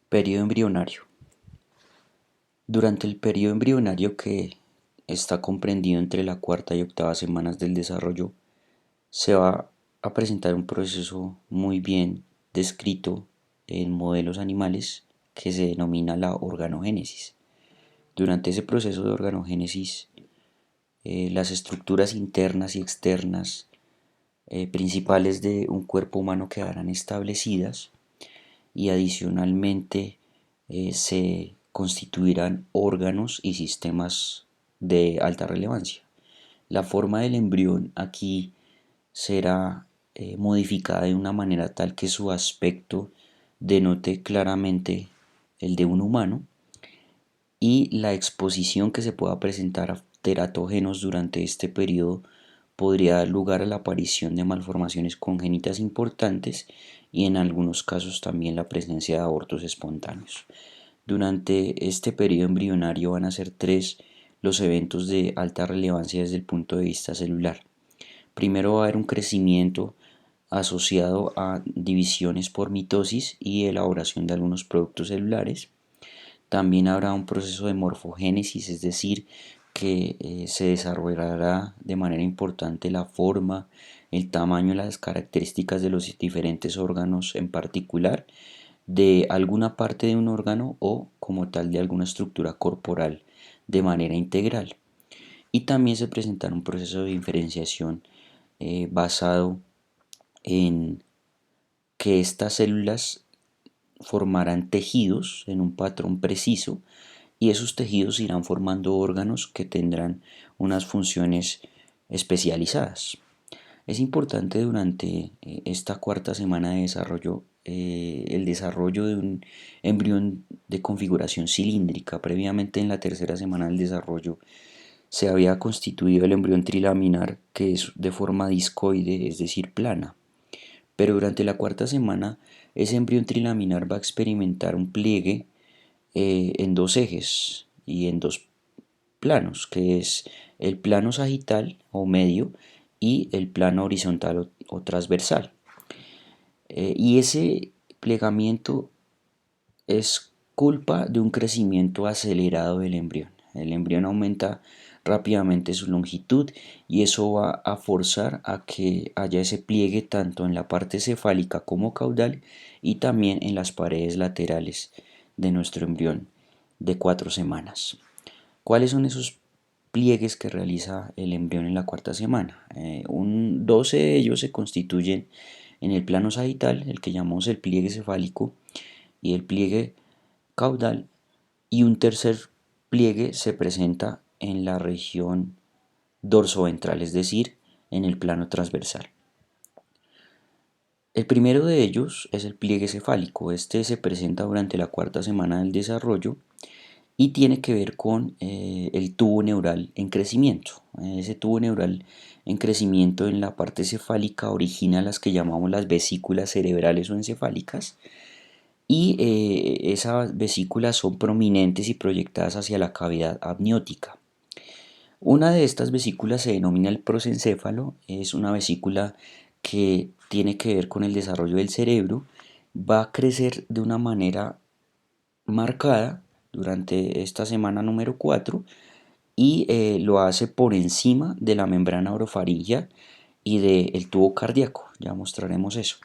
Periodo embrionario. Durante el periodo embrionario, que está comprendido entre la cuarta y octava semanas del desarrollo, se va a presentar un proceso muy bien descrito en modelos animales que se denomina la organogénesis. Durante ese proceso de organogénesis, las estructuras internas y externas principales de un cuerpo humano quedarán establecidas y adicionalmente se constituirán órganos y sistemas de alta relevancia. La forma del embrión aquí será modificada de una manera tal que su aspecto denote claramente el de un humano, y la exposición que se pueda presentar a teratógenos durante este periodo podría dar lugar a la aparición de malformaciones congénitas importantes y en algunos casos también la presencia de abortos espontáneos. Durante este periodo embrionario van a ser tres los eventos de alta relevancia desde el punto de vista celular. Primero va a haber un crecimiento asociado a divisiones por mitosis y elaboración de algunos productos celulares. También habrá un proceso de morfogénesis, es decir, que se desarrollará de manera importante la forma, el tamaño y las características de los diferentes órganos, en particular de alguna parte de un órgano o como tal de alguna estructura corporal de manera integral. Y también se presentará un proceso de diferenciación basado en que estas células formarán tejidos en un patrón preciso, y esos tejidos irán formando órganos que tendrán unas funciones especializadas. Es importante durante esta cuarta semana de desarrollo el desarrollo de un embrión de configuración cilíndrica. Previamente, en la tercera semana del desarrollo, se había constituido el embrión trilaminar, que es de forma discoide, es decir, plana. Pero durante la cuarta semana, ese embrión trilaminar va a experimentar un pliegue en dos ejes y en dos planos, que es el plano sagital o medio y el plano horizontal o transversal. Y ese plegamiento es culpa de un crecimiento acelerado del embrión. El embrión aumenta rápidamente su longitud y eso va a forzar a que haya ese pliegue tanto en la parte cefálica como caudal y también en las paredes laterales de nuestro embrión de 4 semanas. ¿Cuáles son esos pliegues que realiza el embrión en la cuarta semana? 12 de ellos se constituyen en el plano sagital, el que llamamos el pliegue cefálico y el pliegue caudal, y un tercer pliegue se presenta en la región dorsoventral, es decir, en el plano transversal. El primero de ellos es el pliegue cefálico. Este se presenta durante la cuarta semana del desarrollo y tiene que ver con el tubo neural en crecimiento. Ese tubo neural en crecimiento en la parte cefálica origina las que llamamos las vesículas cerebrales o encefálicas, y esas vesículas son prominentes y proyectadas hacia la cavidad amniótica. Una de estas vesículas se denomina el prosencéfalo, es una vesícula que tiene que ver con el desarrollo del cerebro, va a crecer de una manera marcada durante esta semana número 4 y lo hace por encima de la membrana orofaringea y del tubo cardíaco, ya mostraremos eso.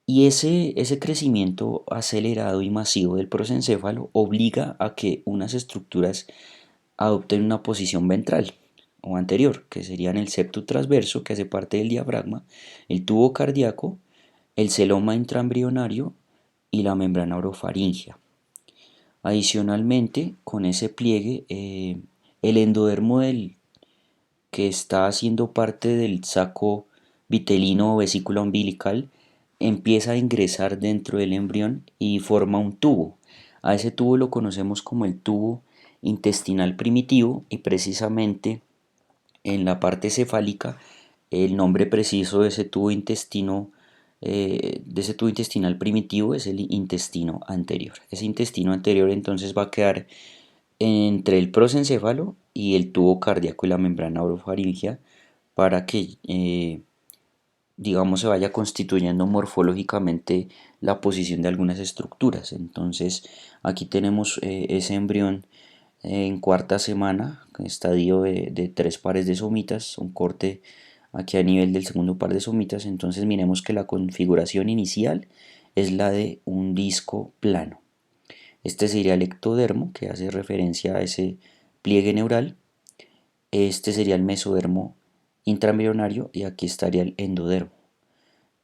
Y ese crecimiento acelerado y masivo del prosencéfalo obliga a que unas estructuras adopten una posición ventral o anterior, que serían el septo transverso, que hace parte del diafragma, el tubo cardíaco, el celoma intraembrionario y la membrana orofaringea. Adicionalmente, con ese pliegue, el endodermo que está haciendo parte del saco vitelino o vesícula umbilical empieza a ingresar dentro del embrión y forma un tubo. A ese tubo lo conocemos como el tubo intestinal primitivo, y precisamente en la parte cefálica el nombre preciso de ese tubo de ese tubo intestinal primitivo es el intestino anterior. Ese intestino anterior entonces va a quedar entre el prosencéfalo y el tubo cardíaco y la membrana orofaringea para que digamos, se vaya constituyendo morfológicamente la posición de algunas estructuras. Entonces, aquí tenemos ese embrión en cuarta semana, estadio de 3 pares de somitas, un corte aquí a nivel del segundo par de somitas. Entonces, miremos que la configuración inicial es la de un disco plano. Este sería el ectodermo, que hace referencia a ese pliegue neural. Este sería el mesodermo intraembrionario y aquí estaría el endodermo.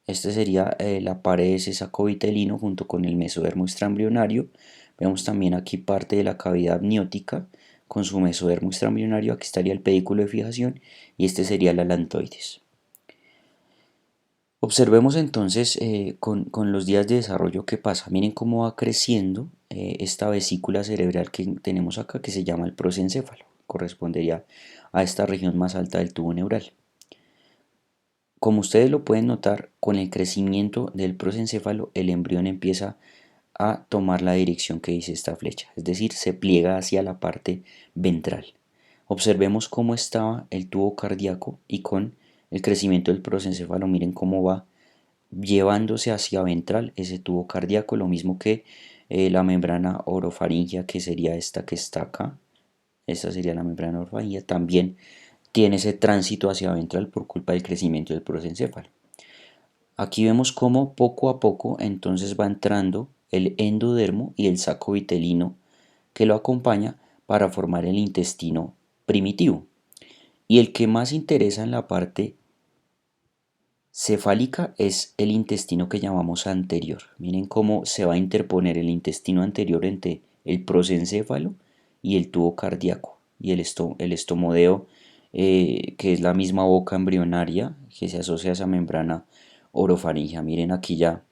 Este sería la pared de ese saco vitelino junto con el mesodermo extraembrionario. Vemos también aquí parte de la cavidad amniótica con su mesodermo extraembrionario. Aquí estaría el pedículo de fijación y este sería el alantoides. Observemos entonces con los días de desarrollo qué pasa. Miren cómo va creciendo esta vesícula cerebral que tenemos acá, que se llama el prosencéfalo. Correspondería a esta región más alta del tubo neural. Como ustedes lo pueden notar, con el crecimiento del prosencéfalo, el embrión empieza a tomar la dirección que dice esta flecha, es decir, se pliega hacia la parte ventral. Observemos cómo estaba el tubo cardíaco y con el crecimiento del prosencéfalo, miren cómo va llevándose hacia ventral ese tubo cardíaco, lo mismo que la membrana orofaringea, que sería esta que está acá. Esta sería la membrana orofaringea, también tiene ese tránsito hacia ventral por culpa del crecimiento del prosencéfalo. Aquí vemos cómo poco a poco entonces va entrando el endodermo y el saco vitelino que lo acompaña para formar el intestino primitivo. Y el que más interesa en la parte cefálica es el intestino que llamamos anterior. Miren cómo se va a interponer el intestino anterior entre el prosencéfalo y el tubo cardíaco y el estomodeo, que es la misma boca embrionaria que se asocia a esa membrana orofaringea. Miren aquí ya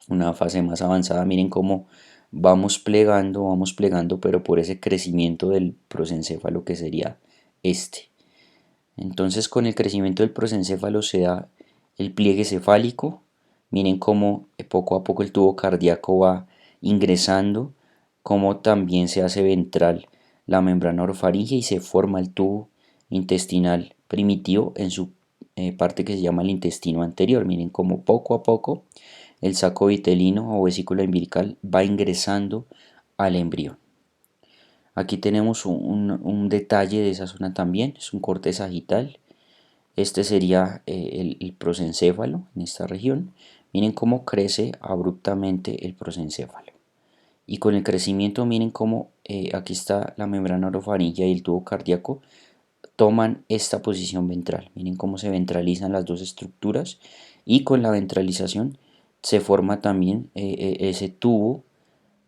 una fase más avanzada. Miren cómo vamos plegando, pero por ese crecimiento del prosencéfalo que sería este. Entonces, con el crecimiento del prosencéfalo se da el pliegue cefálico. Miren cómo poco a poco el tubo cardíaco va ingresando, cómo también se hace ventral la membrana orofaringea y se forma el tubo intestinal primitivo en su parte que se llama el intestino anterior. Miren cómo poco a poco el saco vitelino o vesícula umbilical va ingresando al embrión. Aquí tenemos un detalle de esa zona también, es un corte sagital. Este sería el prosencéfalo en esta región. Miren cómo crece abruptamente el prosencéfalo. Y con el crecimiento, miren cómo aquí está la membrana orofaringea y el tubo cardíaco toman esta posición ventral. Miren cómo se ventralizan las dos estructuras y con la ventralización se forma también ese tubo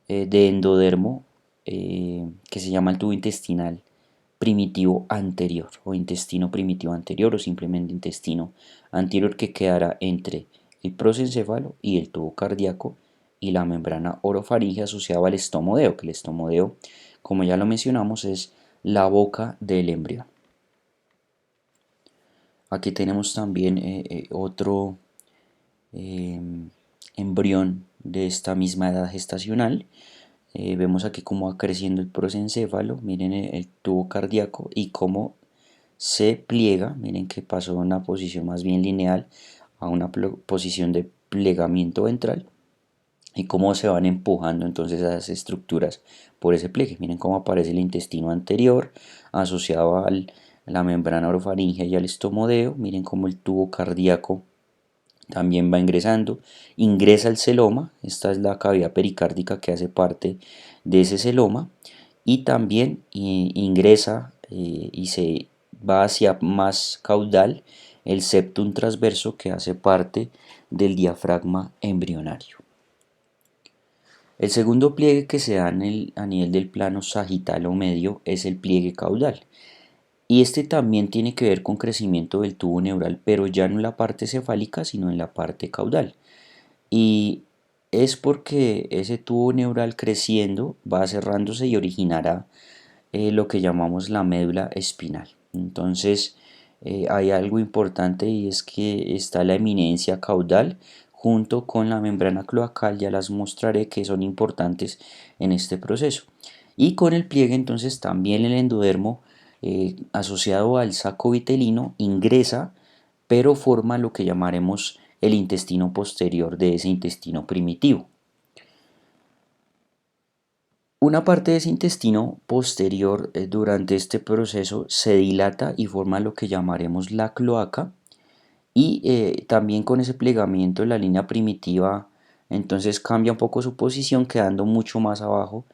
de endodermo que se llama el tubo intestinal primitivo anterior o intestino primitivo anterior o simplemente intestino anterior, que quedará entre el prosencéfalo y el tubo cardíaco y la membrana orofaringea asociada al estomodeo, que el estomodeo, como ya lo mencionamos, es la boca del embrión. Aquí tenemos también otro eh, embrión de esta misma edad gestacional. Vemos aquí cómo va creciendo el prosencéfalo, miren el tubo cardíaco y cómo se pliega, miren que pasó de una posición más bien lineal a una posición de plegamiento ventral y cómo se van empujando entonces a esas estructuras por ese pliegue. Miren cómo aparece el intestino anterior asociado a la membrana orofaringea y al estomodeo. Miren cómo el tubo cardíaco también va ingresando, ingresa el celoma, esta es la cavidad pericárdica que hace parte de ese celoma, y también ingresa y se va hacia más caudal el septum transverso que hace parte del diafragma embrionario. El segundo pliegue que se da a nivel del plano sagital o medio es el pliegue caudal. Y este también tiene que ver con crecimiento del tubo neural, pero ya no en la parte cefálica, sino en la parte caudal. Y es porque ese tubo neural creciendo va cerrándose y originará lo que llamamos la médula espinal. Entonces, hay algo importante y es que está la eminencia caudal junto con la membrana cloacal, ya las mostraré que son importantes en este proceso. Y con el pliegue entonces también el endodermo asociado al saco vitelino ingresa, pero forma lo que llamaremos el intestino posterior de ese intestino primitivo. Una parte de ese intestino posterior durante este proceso se dilata y forma lo que llamaremos la cloaca, y también con ese plegamiento de la línea primitiva entonces cambia un poco su posición, quedando mucho más abajo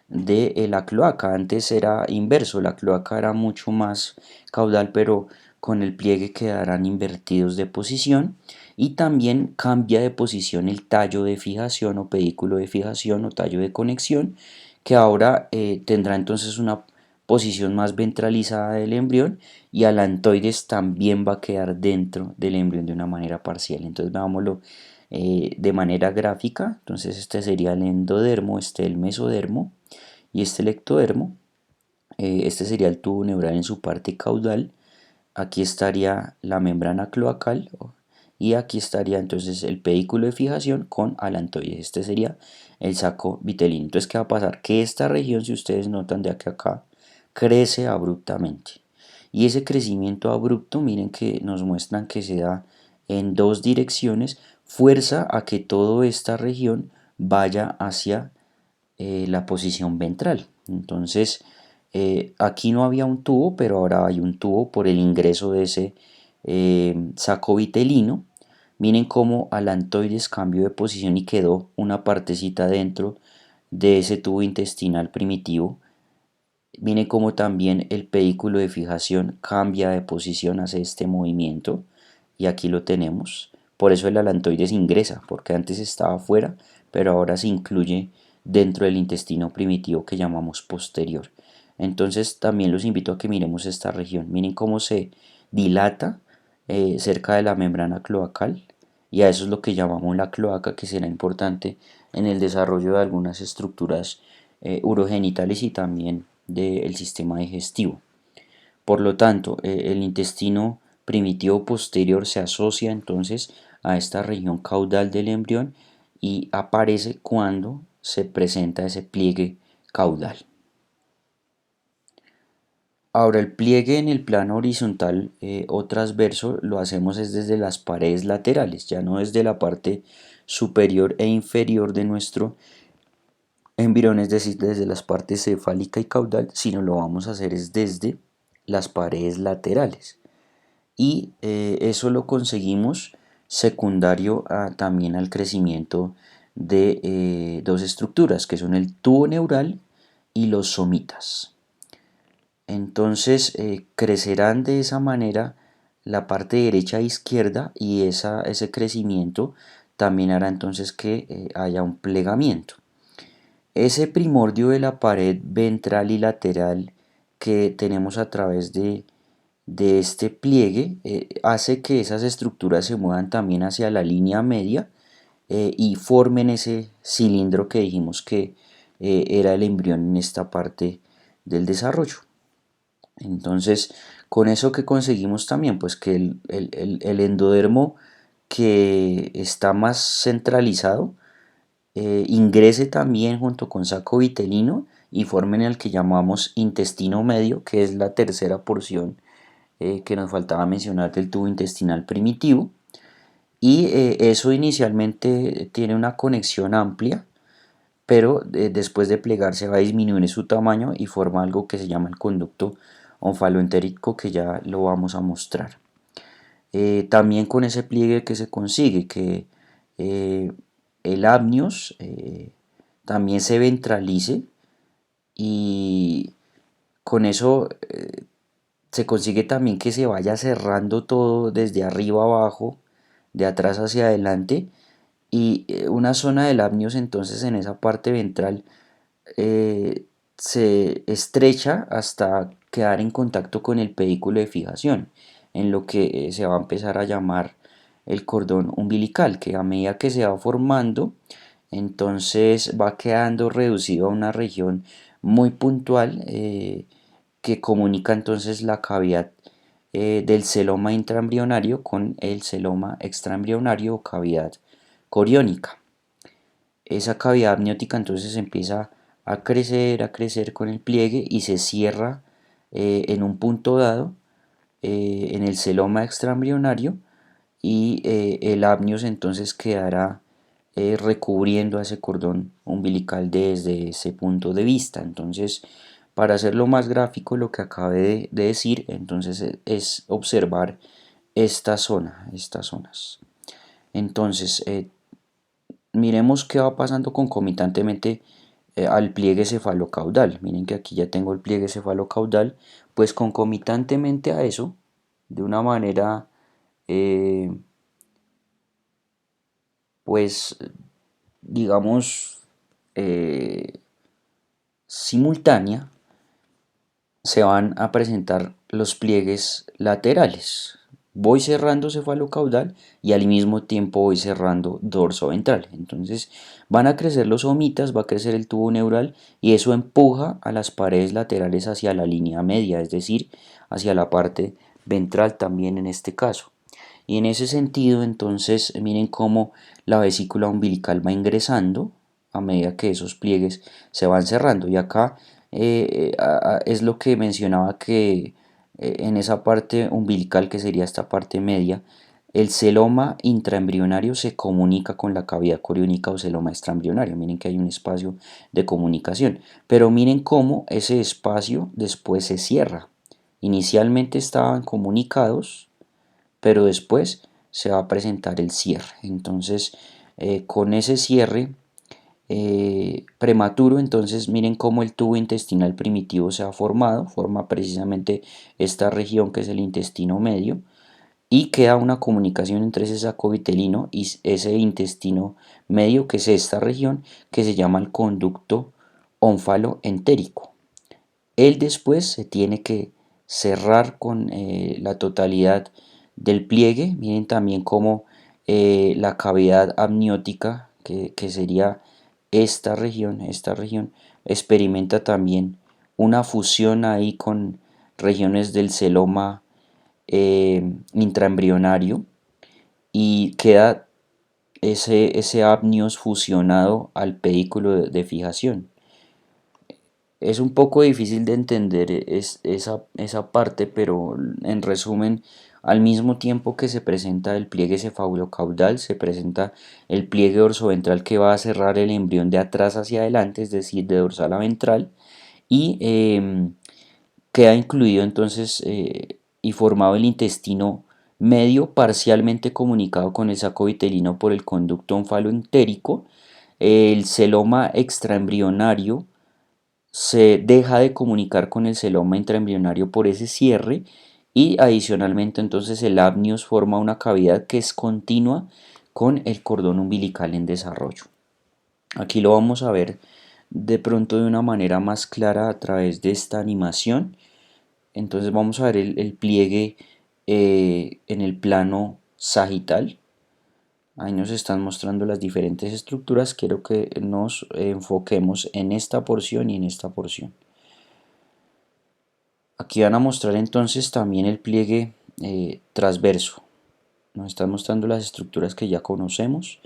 de la cloaca. Antes era inverso, la cloaca era mucho más caudal, pero con el pliegue quedarán invertidos de posición, y también cambia de posición el tallo de fijación o pedículo de fijación o tallo de conexión, que ahora tendrá entonces una posición más ventralizada del embrión, y alantoides también va a quedar dentro del embrión de una manera parcial. Entonces veámoslo de manera gráfica. Entonces este sería el endodermo, este el mesodermo y este el ectodermo. Este sería el tubo neural en su parte caudal. Aquí estaría la membrana cloacal y aquí estaría entonces el pedículo de fijación con alantoides. Este sería el saco vitelino. Entonces, ¿qué va a pasar? Que esta región, si ustedes notan de aquí a acá, crece abruptamente. Y ese crecimiento abrupto, miren que nos muestran que se da en dos direcciones, fuerza a que toda esta región vaya hacia la posición ventral. Entonces, aquí no había un tubo, pero ahora hay un tubo por el ingreso de ese saco vitelino. Miren cómo alantoides cambió de posición y quedó una partecita dentro de ese tubo intestinal primitivo. Miren cómo también el pedículo de fijación cambia de posición, hace este movimiento, y aquí lo tenemos. Por eso el alantoides ingresa, porque antes estaba afuera, pero ahora se incluye dentro del intestino primitivo que llamamos posterior. Entonces también los invito a que miremos esta región. Miren cómo se dilata cerca de la membrana cloacal, y a eso es lo que llamamos la cloaca, que será importante en el desarrollo de algunas estructuras urogenitales y también del sistema digestivo. Por lo tanto, el intestino primitivo posterior se asocia entonces a esta región caudal del embrión y aparece cuando se presenta ese pliegue caudal. Ahora, el pliegue en el plano horizontal o transverso lo hacemos es desde las paredes laterales, ya no desde la parte superior e inferior de nuestro embrión, es decir, desde las partes cefálica y caudal, sino lo vamos a hacer es desde las paredes laterales. Y eso lo conseguimos secundario también al crecimiento de dos estructuras, que son el tubo neural y los somitas. Entonces crecerán de esa manera la parte derecha e izquierda, y ese crecimiento también hará entonces que haya un plegamiento. Ese primordio de la pared ventral y lateral que tenemos a través de este pliegue hace que esas estructuras se muevan también hacia la línea media y formen ese cilindro que dijimos que era el embrión en esta parte del desarrollo. Entonces, con eso que conseguimos también, pues que el endodermo, que está más centralizado, ingrese también junto con saco vitelino y formen el que llamamos intestino medio, que es la tercera porción que nos faltaba mencionar del tubo intestinal primitivo. Y eso inicialmente tiene una conexión amplia, pero después de plegarse va a disminuir su tamaño y forma algo que se llama el conducto onfaloentérico, que ya lo vamos a mostrar. También con ese pliegue que se consigue que el amnios también se ventralice, y con eso se consigue también que se vaya cerrando todo desde arriba abajo, de atrás hacia adelante, y una zona del amnios entonces en esa parte ventral se estrecha hasta quedar en contacto con el pedículo de fijación, en lo que se va a empezar a llamar el cordón umbilical, que a medida que se va formando, entonces va quedando reducido a una región muy puntual que comunica entonces la cavidad del celoma intraembrionario con el celoma extraembrionario o cavidad coriónica. Esa cavidad amniótica entonces empieza a crecer con el pliegue y se cierra en un punto dado en el celoma extraembrionario, y el amnios entonces quedará recubriendo a ese cordón umbilical desde ese punto de vista. Entonces, para hacerlo más gráfico, lo que acabé de decir, entonces es observar esta zona, estas zonas. Entonces, miremos qué va pasando concomitantemente al pliegue cefalocaudal. Miren que aquí ya tengo el pliegue cefalocaudal, pues concomitantemente a eso, de una manera eh, pues digamos eh, simultánea, se van a presentar los pliegues laterales. Voy cerrando cefalocaudal y al mismo tiempo voy cerrando dorso ventral. Entonces van a crecer los omitas, va a crecer el tubo neural y eso empuja a las paredes laterales hacia la línea media, es decir, hacia la parte ventral también en este caso. Y en ese sentido, entonces, miren cómo la vesícula umbilical va ingresando a medida que esos pliegues se van cerrando. Y acá es lo que mencionaba que en esa parte umbilical, que sería esta parte media, el celoma intraembrionario se comunica con la cavidad coriónica o celoma extraembrionario. Miren que hay un espacio de comunicación. Pero miren cómo ese espacio después se cierra. Inicialmente estaban comunicados, pero después se va a presentar el cierre. Entonces, con ese cierre prematuro, entonces miren cómo el tubo intestinal primitivo se ha formado, forma precisamente esta región que es el intestino medio, y queda una comunicación entre ese saco vitelino y ese intestino medio, que es esta región que se llama el conducto ónfalo-entérico. Él después se tiene que cerrar con la totalidad del pliegue. Miren también cómo la cavidad amniótica, que sería esta región, experimenta también una fusión ahí con regiones del celoma intraembrionario y queda ese amnios fusionado al pedículo de fijación. Es un poco difícil de entender esa parte, pero en resumen, al mismo tiempo que se presenta el pliegue cefalocaudal, se presenta el pliegue dorsoventral que va a cerrar el embrión de atrás hacia adelante, es decir, de dorsal a ventral, y queda incluido entonces y formado el intestino medio, parcialmente comunicado con el saco vitelino por el conducto onfaloentérico, el celoma extraembrionario se deja de comunicar con el celoma intraembrionario por ese cierre y adicionalmente entonces el amnios forma una cavidad que es continua con el cordón umbilical en desarrollo. Aquí lo vamos a ver de pronto de una manera más clara a través de esta animación. Entonces vamos a ver el pliegue en el plano sagital. Ahí nos están mostrando las diferentes estructuras. Quiero que nos enfoquemos en esta porción y en esta porción. Aquí van a mostrar entonces también el pliegue transverso. Nos están mostrando las estructuras que ya conocemos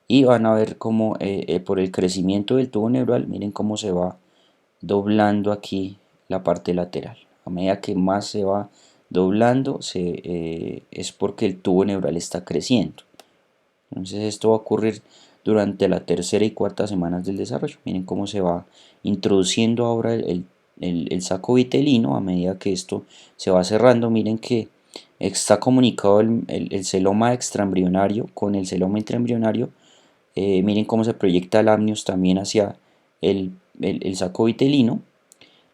y van a ver cómo por el crecimiento del tubo neural, miren cómo se va doblando aquí la parte lateral. A medida que más se va doblando es porque el tubo neural está creciendo. Entonces esto va a ocurrir durante la tercera y cuarta semanas del desarrollo. Miren cómo se va introduciendo ahora el saco vitelino a medida que esto se va cerrando. Miren que está comunicado el celoma extraembrionario con el celoma intraembrionario. Miren cómo se proyecta el amnios también hacia el saco vitelino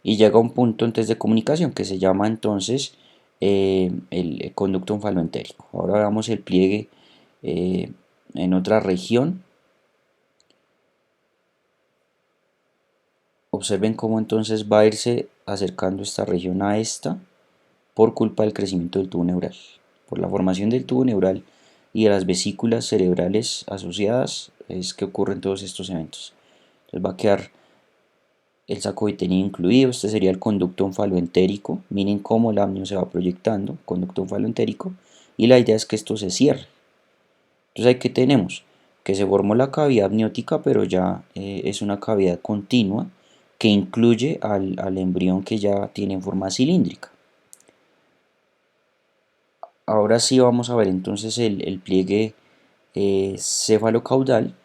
y llega a un punto entonces de comunicación que se llama entonces el conducto onfaloentérico. Ahora veamos el pliegue eh, en otra región. Observen cómo entonces va a irse acercando esta región a esta por culpa del crecimiento del tubo neural. Por la formación del tubo neural y de las vesículas cerebrales asociadas es que ocurren todos estos eventos. Entonces va a quedar el saco vitelino incluido. Este sería el conducto onfaloentérico. Miren cómo el amnio se va proyectando, conducto onfaloentérico, y la idea es que esto se cierre. Entonces ahí que tenemos que se formó la cavidad amniótica, pero ya es una cavidad continua que incluye al embrión que ya tiene forma cilíndrica. ahora sí vamos a ver entonces el pliegue cefalocaudal.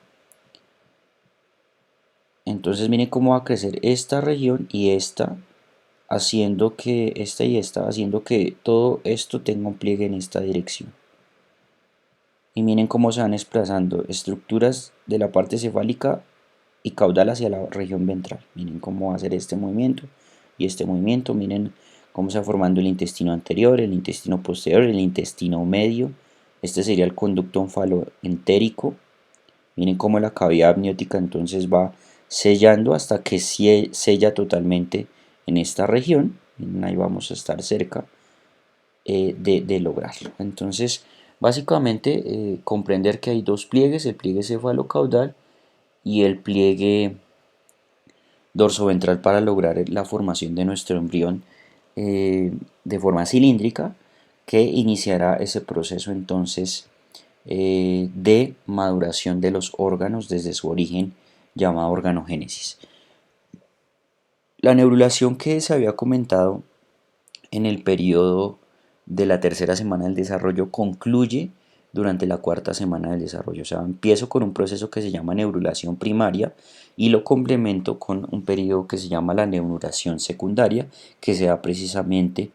Entonces miren cómo va a crecer esta región y esta, haciendo que esta y esta, haciendo que todo esto tenga un pliegue en esta dirección. Y miren cómo se van desplazando estructuras de la parte cefálica y caudal hacia la región ventral. Miren cómo va a hacer este movimiento y este movimiento. Miren cómo se va formando el intestino anterior, el intestino posterior, el intestino medio. Este sería el conducto onfaloentérico. Miren cómo la cavidad amniótica entonces va sellando hasta que sella totalmente en esta región. Miren, ahí vamos a estar cerca de lograrlo. Entonces, básicamente, comprender que hay dos pliegues, el pliegue cefalocaudal y el pliegue dorsoventral para lograr la formación de nuestro embrión de forma cilíndrica, que iniciará ese proceso entonces de maduración de los órganos desde su origen, llamado organogénesis. La neurulación que se había comentado en el periodo de la tercera semana del desarrollo concluye durante la cuarta semana del desarrollo. O sea, empiezo con un proceso que se llama neurulación primaria y lo complemento con un periodo que se llama la neurulación secundaria, que se da precisamente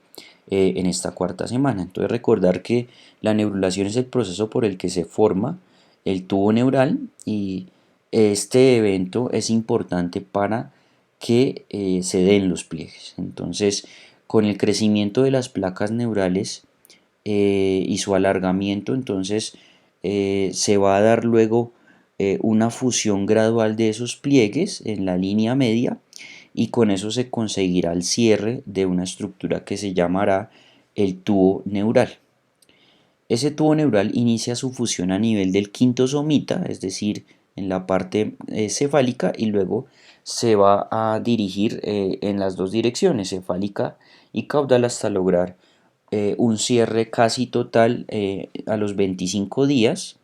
en esta cuarta semana. Entonces recordar que la neurulación es el proceso por el que se forma el tubo neural y este evento es importante para que se den los pliegues. Entonces, con el crecimiento de las placas neurales y su alargamiento, entonces se va a dar luego una fusión gradual de esos pliegues en la línea media y con eso se conseguirá el cierre de una estructura que se llamará el tubo neural. Ese tubo neural inicia su fusión a nivel del quinto somita, es decir, en la parte cefálica, y luego se va a dirigir en las dos direcciones, cefálica y caudal, hasta lograr un cierre casi total a los 25 días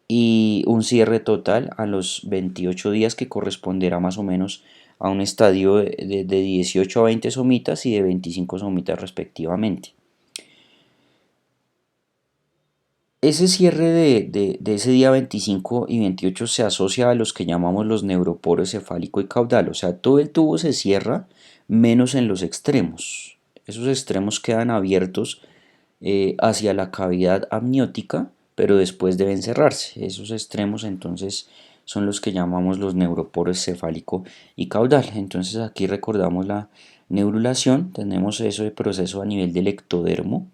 y un cierre total a los 28 días, que corresponderá más o menos a un estadio de 18 a 20 somitas y de 25 somitas respectivamente. Ese cierre de ese día 25 y 28 se asocia a los que llamamos los neuroporos cefálico y caudal, o sea, todo el tubo se cierra menos en los extremos. Esos extremos quedan abiertos hacia la cavidad amniótica, pero después deben cerrarse. Esos extremos entonces son los que llamamos los neuroporos cefálico y caudal. Entonces aquí recordamos la neurulación, tenemos ese proceso a nivel del ectodermo.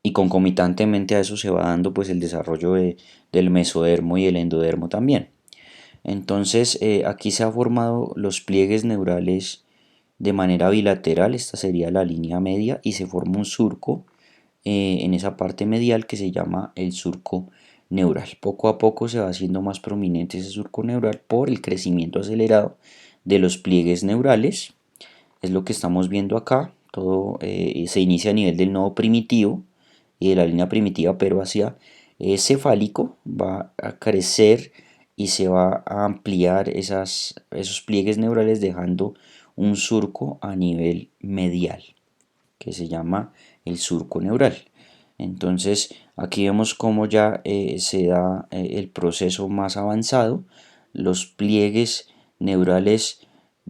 Y concomitantemente a eso se va dando pues el desarrollo del mesodermo y el endodermo también. Entonces aquí se han formado los pliegues neurales de manera bilateral, esta sería la línea media, y se forma un surco en esa parte medial que se llama el surco neural. Poco a poco se va haciendo más prominente ese surco neural por el crecimiento acelerado de los pliegues neurales. Es lo que estamos viendo acá. Todo se inicia a nivel del nodo primitivo y de la línea primitiva, pero hacia cefálico va a crecer y se va a ampliar esos pliegues neurales, dejando un surco a nivel medial que se llama el surco neural. Entonces aquí vemos cómo ya se da el proceso más avanzado. Los pliegues neurales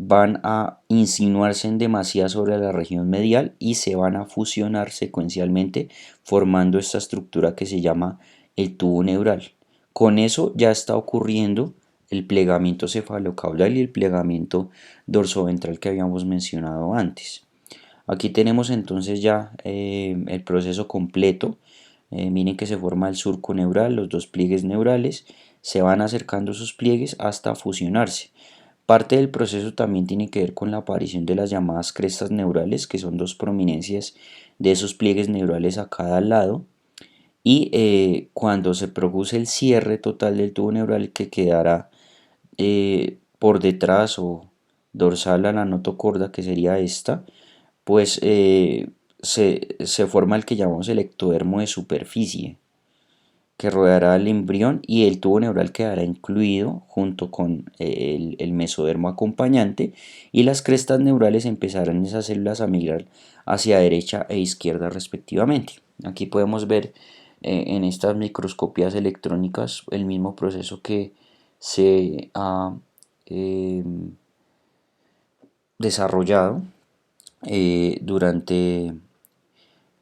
van a insinuarse en demasía sobre la región medial y se van a fusionar secuencialmente, formando esta estructura que se llama el tubo neural. Con eso ya está ocurriendo el plegamiento cefalocaudal y el plegamiento dorsoventral que habíamos mencionado antes. Aquí tenemos entonces ya el proceso completo. Miren que se forma el surco neural, los dos pliegues neurales, se van acercando esos pliegues hasta fusionarse. Parte del proceso también tiene que ver con la aparición de las llamadas crestas neurales, que son dos prominencias de esos pliegues neurales a cada lado. Y cuando se produce el cierre total del tubo neural, que quedará por detrás o dorsal a la notocorda, que sería esta, pues se forma el que llamamos el ectodermo de superficie. que rodeará al embrión y el tubo neural quedará incluido junto con el mesodermo acompañante y las crestas neurales empezarán esas células a migrar hacia derecha e izquierda respectivamente. Aquí podemos ver en estas microscopías electrónicas el mismo proceso que se ha eh, desarrollado durante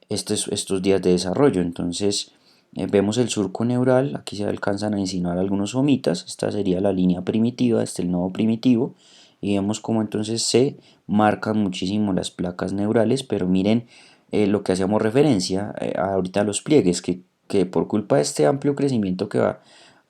estos días de desarrollo. Entonces vemos el surco neural, aquí se alcanzan a insinuar algunos somitas, esta sería la línea primitiva, este es el nodo primitivo, y vemos como entonces se marcan muchísimo las placas neurales, pero miren lo que hacíamos referencia ahorita a los pliegues, que por culpa de este amplio crecimiento que va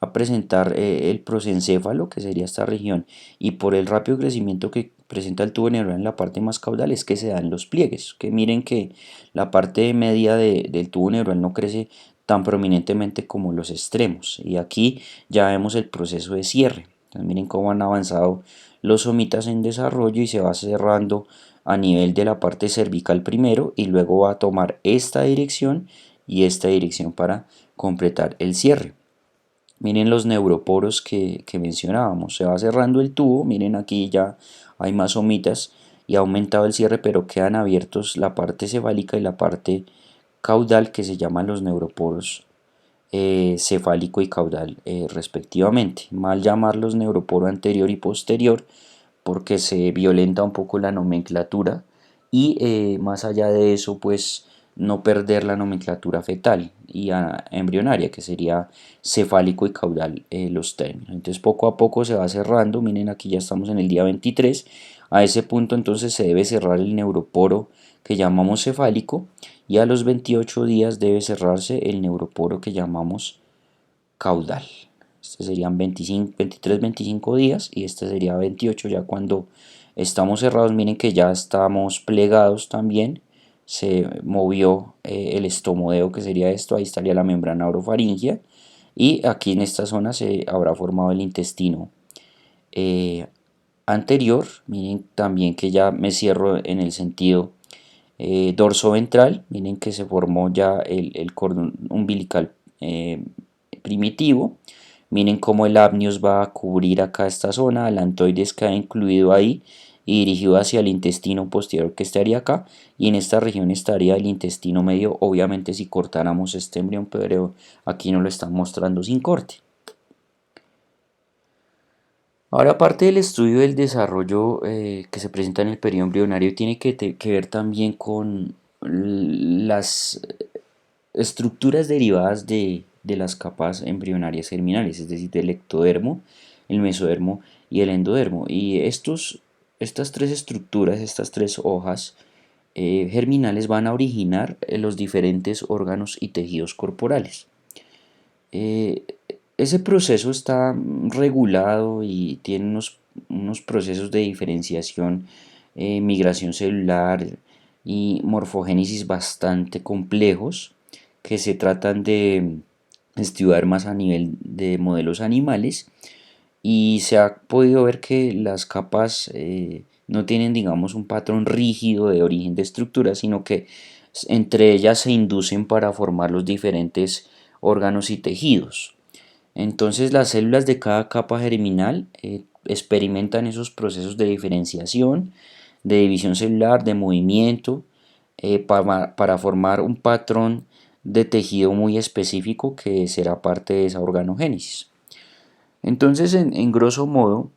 a presentar el prosencéfalo, que sería esta región, y por el rápido crecimiento que presenta el tubo neural en la parte más caudal, es que se dan los pliegues, que miren que la parte media del tubo neural no crece tan prominentemente como los extremos, y aquí ya vemos el proceso de cierre. Entonces miren cómo han avanzado los somitas en desarrollo y se va cerrando a nivel de la parte cervical primero y luego va a tomar esta dirección y esta dirección para completar el cierre. Miren los neuroporos que mencionábamos, se va cerrando el tubo, miren aquí ya hay más somitas y ha aumentado el cierre, pero quedan abiertos la parte cefálica y la parte caudal, que se llaman los neuroporos cefálico y caudal respectivamente. Mal llamarlos neuroporo anterior y posterior porque se violenta un poco la nomenclatura y más allá de eso pues no perder la nomenclatura fetal y embrionaria, que sería cefálico y caudal los términos. Entonces poco a poco se va cerrando, miren aquí ya estamos en el día 23, a ese punto entonces se debe cerrar el neuroporo que llamamos cefálico y a los 28 días debe cerrarse el neuroporo que llamamos caudal. Este serían 25, 23, 25 días y este sería 28 ya cuando estamos cerrados. Miren que ya estamos plegados también. Se movió el estomodeo, que sería esto. Ahí estaría la membrana orofaringea. Y aquí en esta zona se habrá formado el intestino eh, anterior. Miren también que ya me cierro en el sentido dorso ventral. Miren que se formó ya el cordón umbilical primitivo. Miren cómo el amnios va a cubrir acá esta zona, el antoides queda incluido ahí y dirigido hacia el intestino posterior que estaría acá, y en esta región estaría el intestino medio, obviamente si cortáramos este embrión, pero aquí no lo están mostrando sin corte. Ahora, parte del estudio del desarrollo que se presenta en el periodo embrionario tiene que ver también con las estructuras derivadas de las capas embrionarias germinales, es decir, del ectodermo, el mesodermo y el endodermo. Y estas tres estructuras, estas tres hojas germinales van a originar los diferentes órganos y tejidos corporales. Eh, Ese proceso está regulado y tiene unos procesos de diferenciación, migración celular y morfogénesis bastante complejos que se tratan de estudiar más a nivel de modelos animales, y se ha podido ver que las capas no tienen, digamos, un patrón rígido de origen de estructura, sino que entre ellas se inducen para formar los diferentes órganos y tejidos. Entonces las células de cada capa germinal experimentan esos procesos de diferenciación, de división celular, de movimiento, para formar un patrón de tejido muy específico que será parte de esa organogénesis. Entonces, en grosso modo,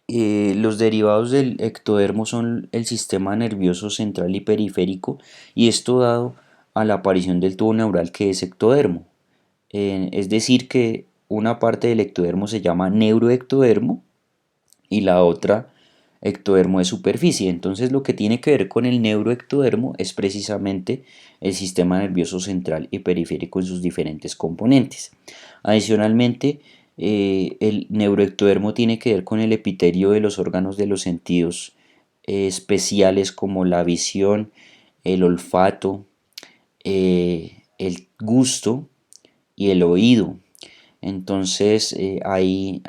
los derivados del ectodermo son el sistema nervioso central y periférico, y esto dado a la aparición del tubo neural que es ectodermo. Es decir, que una parte del ectodermo se llama neuroectodermo y la otra ectodermo de superficie. Entonces lo que tiene que ver con el neuroectodermo es precisamente el sistema nervioso central y periférico en sus diferentes componentes. Adicionalmente, el neuroectodermo tiene que ver con el epitelio de los órganos de los sentidos especiales como la visión, el olfato, el gusto y el oído. Entonces ahí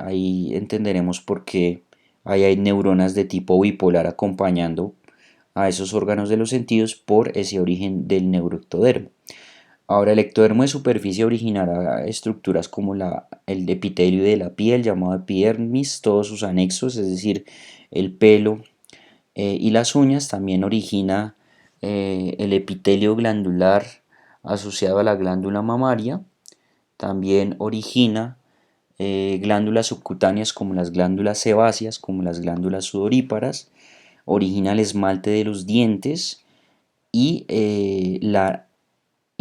entenderemos por qué ahí hay neuronas de tipo bipolar acompañando a esos órganos de los sentidos por ese origen del neuroectodermo. Ahora, el ectodermo de superficie originará estructuras como el epitelio de la piel, llamado epidermis, todos sus anexos, es decir, el pelo y las uñas. También origina el epitelio glandular asociado a la glándula mamaria. También origina glándulas subcutáneas como las glándulas sebáceas, como las glándulas sudoríparas. Origina el esmalte de los dientes y la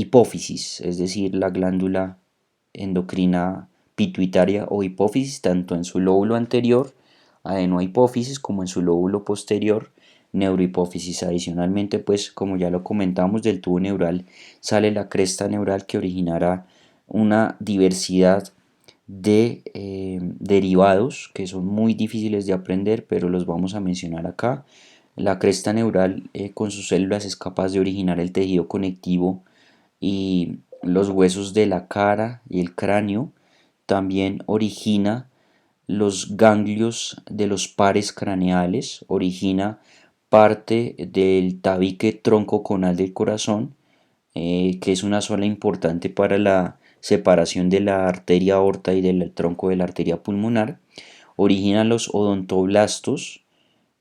hipófisis, es decir, la glándula endocrina pituitaria o hipófisis, tanto en su lóbulo anterior, adenohipófisis, como en su lóbulo posterior, neurohipófisis. Adicionalmente, pues como ya lo comentamos, del tubo neural sale la cresta neural, que originará una diversidad de derivados que son muy difíciles de aprender, pero los vamos a mencionar acá. La cresta neural con sus células es capaz de originar el tejido conectivo y los huesos de la cara y el cráneo. También origina los ganglios de los pares craneales, origina parte del tabique troncoconal del corazón, que es una zona importante para la separación de la arteria aorta y del tronco de la arteria pulmonar. Origina los odontoblastos,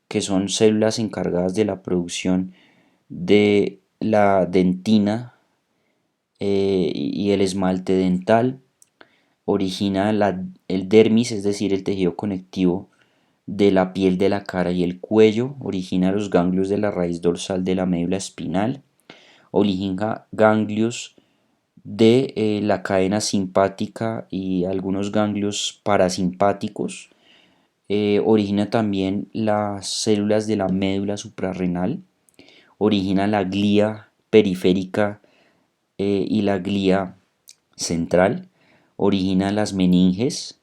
que son células encargadas de la producción de la dentina y el esmalte dental. Origina el dermis, es decir, el tejido conectivo de la piel de la cara y el cuello. Origina los ganglios de la raíz dorsal de la médula espinal. Origina ganglios de la cadena simpática y algunos ganglios parasimpáticos. Origina también las células de la médula suprarrenal. Origina la glía periférica y la glía central. Origina las meninges.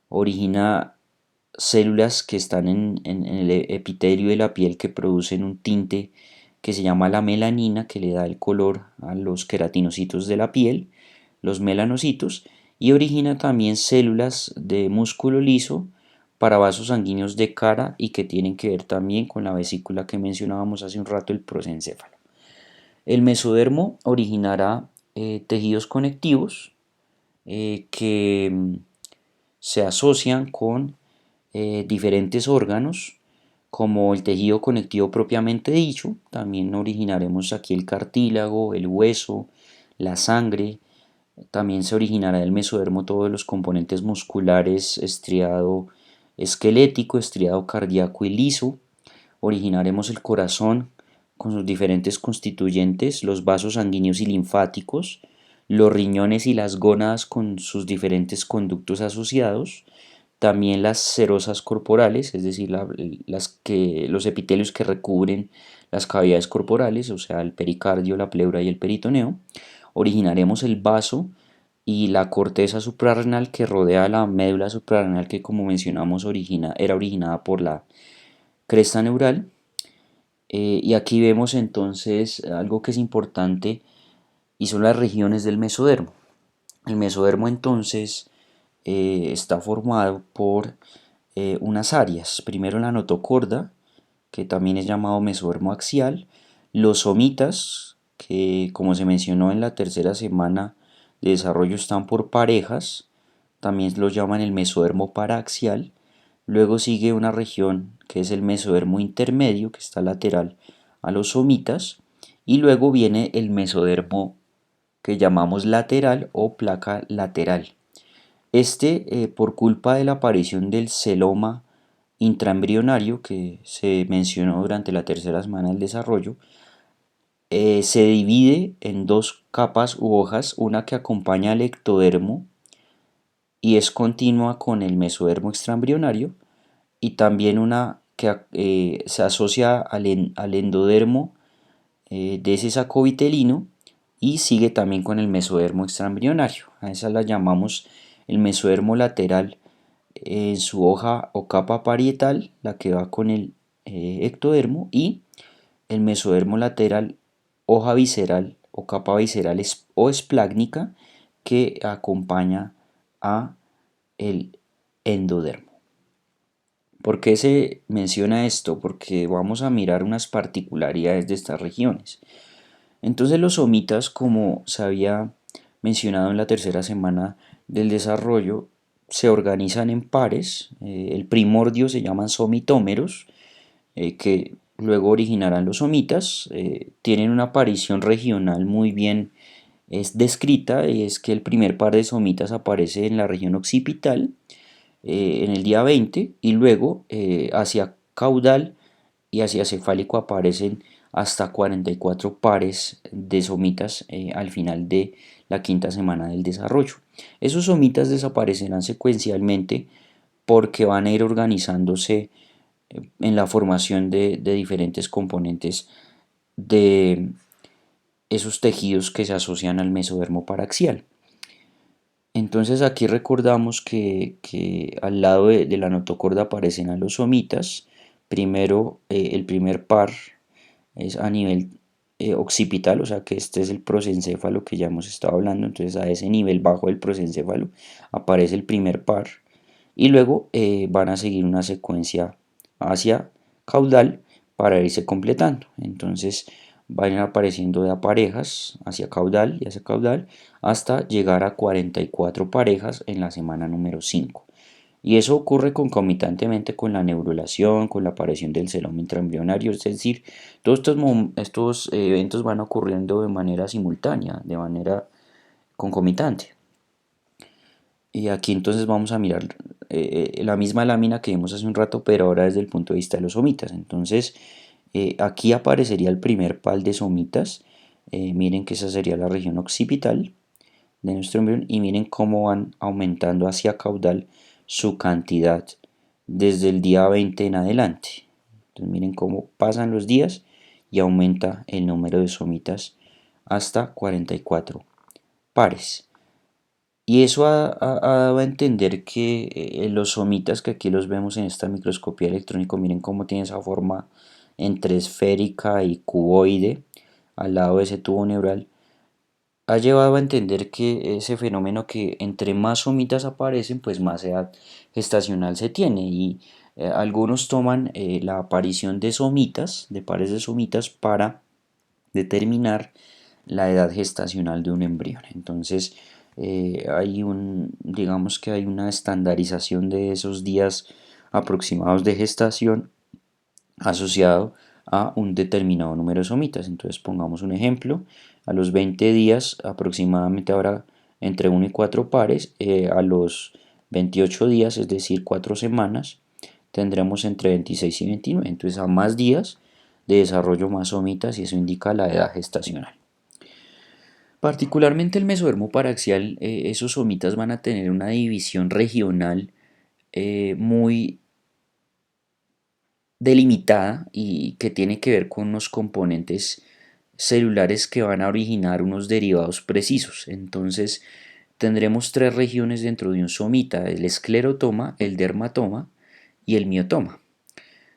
Origina células que están en el epitelio de la piel, que producen un tinte que se llama la melanina, que le da el color a los queratinocitos de la piel, los melanocitos. Y origina también células de músculo liso para vasos sanguíneos de cara, y que tienen que ver también con la vesícula que mencionábamos hace un rato, el prosencéfalo. El mesodermo originará tejidos conectivos que se asocian con diferentes órganos, como el tejido conectivo propiamente dicho. También originaremos aquí el cartílago, el hueso, la sangre. También se originará del mesodermo todos los componentes musculares, estriado esquelético, estriado cardíaco y liso. Originaremos el corazón con sus diferentes constituyentes, los vasos sanguíneos y linfáticos, los riñones y las gónadas con sus diferentes conductos asociados. También las serosas corporales, es decir, los epitelios que recubren las cavidades corporales, o sea, el pericardio, la pleura y el peritoneo. Originaremos el vaso y la corteza suprarrenal que rodea la médula suprarrenal, que como mencionamos era originada por la cresta neural. Y aquí vemos entonces algo que es importante, y son las regiones del mesodermo. El mesodermo entonces está formado por unas áreas. Primero la notocorda, que también es llamado mesodermo axial. Los somitas, que como se mencionó en la tercera semana de desarrollo están por parejas, también los llaman el mesodermo paraxial. Luego sigue una región que es el mesodermo intermedio, que está lateral a los somitas. Y luego viene el mesodermo que llamamos lateral o placa lateral. Por culpa de la aparición del celoma intraembrionario, que se mencionó durante la tercera semana del desarrollo, se divide en dos capas u hojas, una que acompaña al ectodermo y es continua con el mesodermo extraembrionario, y también una que se asocia al endodermo de ese saco vitelino, y sigue también con el mesodermo extraembrionario. A esa la llamamos el mesodermo lateral en su hoja o capa parietal, la que va con el ectodermo, y el mesodermo lateral, hoja visceral o capa visceral o esplácnica, que acompaña a el endodermo. ¿Por qué se menciona esto? Porque vamos a mirar unas particularidades de estas regiones. Entonces los somitas, como se había mencionado en la tercera semana del desarrollo, se organizan en pares. El primordio se llaman somitómeros, que luego originarán los somitas. Tienen una aparición regional muy bien es descrita, y es que el primer par de somitas aparece en la región occipital en el día 20 y luego hacia caudal y hacia cefálico aparecen hasta 44 pares de somitas al final de la quinta semana del desarrollo. Esos somitas desaparecerán secuencialmente porque van a ir organizándose en la formación de diferentes componentes de esos tejidos que se asocian al mesodermo paraxial. Entonces aquí recordamos que al lado de la notocorda aparecen a los somitas. Primero, el primer par es a nivel occipital, o sea que este es el prosencéfalo que ya hemos estado hablando. Entonces a ese nivel bajo del prosencéfalo aparece el primer par y luego van a seguir una secuencia hacia caudal para irse completando. Entonces van apareciendo de a parejas hacia caudal y hacia caudal hasta llegar a 44 parejas en la semana número 5. Y eso ocurre concomitantemente con la neurulación, con la aparición del celoma intraembrionario, es decir, todos estos eventos van ocurriendo de manera simultánea, de manera concomitante. Y aquí entonces vamos a mirar la misma lámina que vimos hace un rato, pero ahora desde el punto de vista de los somitas. Entonces, aquí aparecería el primer par de somitas. Miren que esa sería la región occipital de nuestro embrión y miren cómo van aumentando hacia caudal su cantidad desde el día 20 en adelante. Entonces miren cómo pasan los días y aumenta el número de somitas hasta 44 pares. Y eso ha dado a entender que los somitas, que aquí los vemos en esta microscopía electrónica, miren cómo tiene esa forma entre esférica y cuboide al lado de ese tubo neural, ha llevado a entender que ese fenómeno, que entre más somitas aparecen, pues más edad gestacional se tiene. Y algunos toman la aparición de somitas, de pares de somitas, para determinar la edad gestacional de un embrión. Entonces, digamos que hay una estandarización de esos días aproximados de gestación asociado a un determinado número de somitas. Entonces, pongamos un ejemplo: a los 20 días aproximadamente habrá entre 1 y 4 pares, a los 28 días, es decir, 4 semanas, tendremos entre 26 y 29. Entonces, a más días de desarrollo, más somitas, y eso indica la edad gestacional. Particularmente el mesodermo paraxial, esos somitas van a tener una división regional muy delimitada y que tiene que ver con unos componentes celulares que van a originar unos derivados precisos. Entonces tendremos tres regiones dentro de un somita: el esclerotoma, el dermatoma y el miotoma.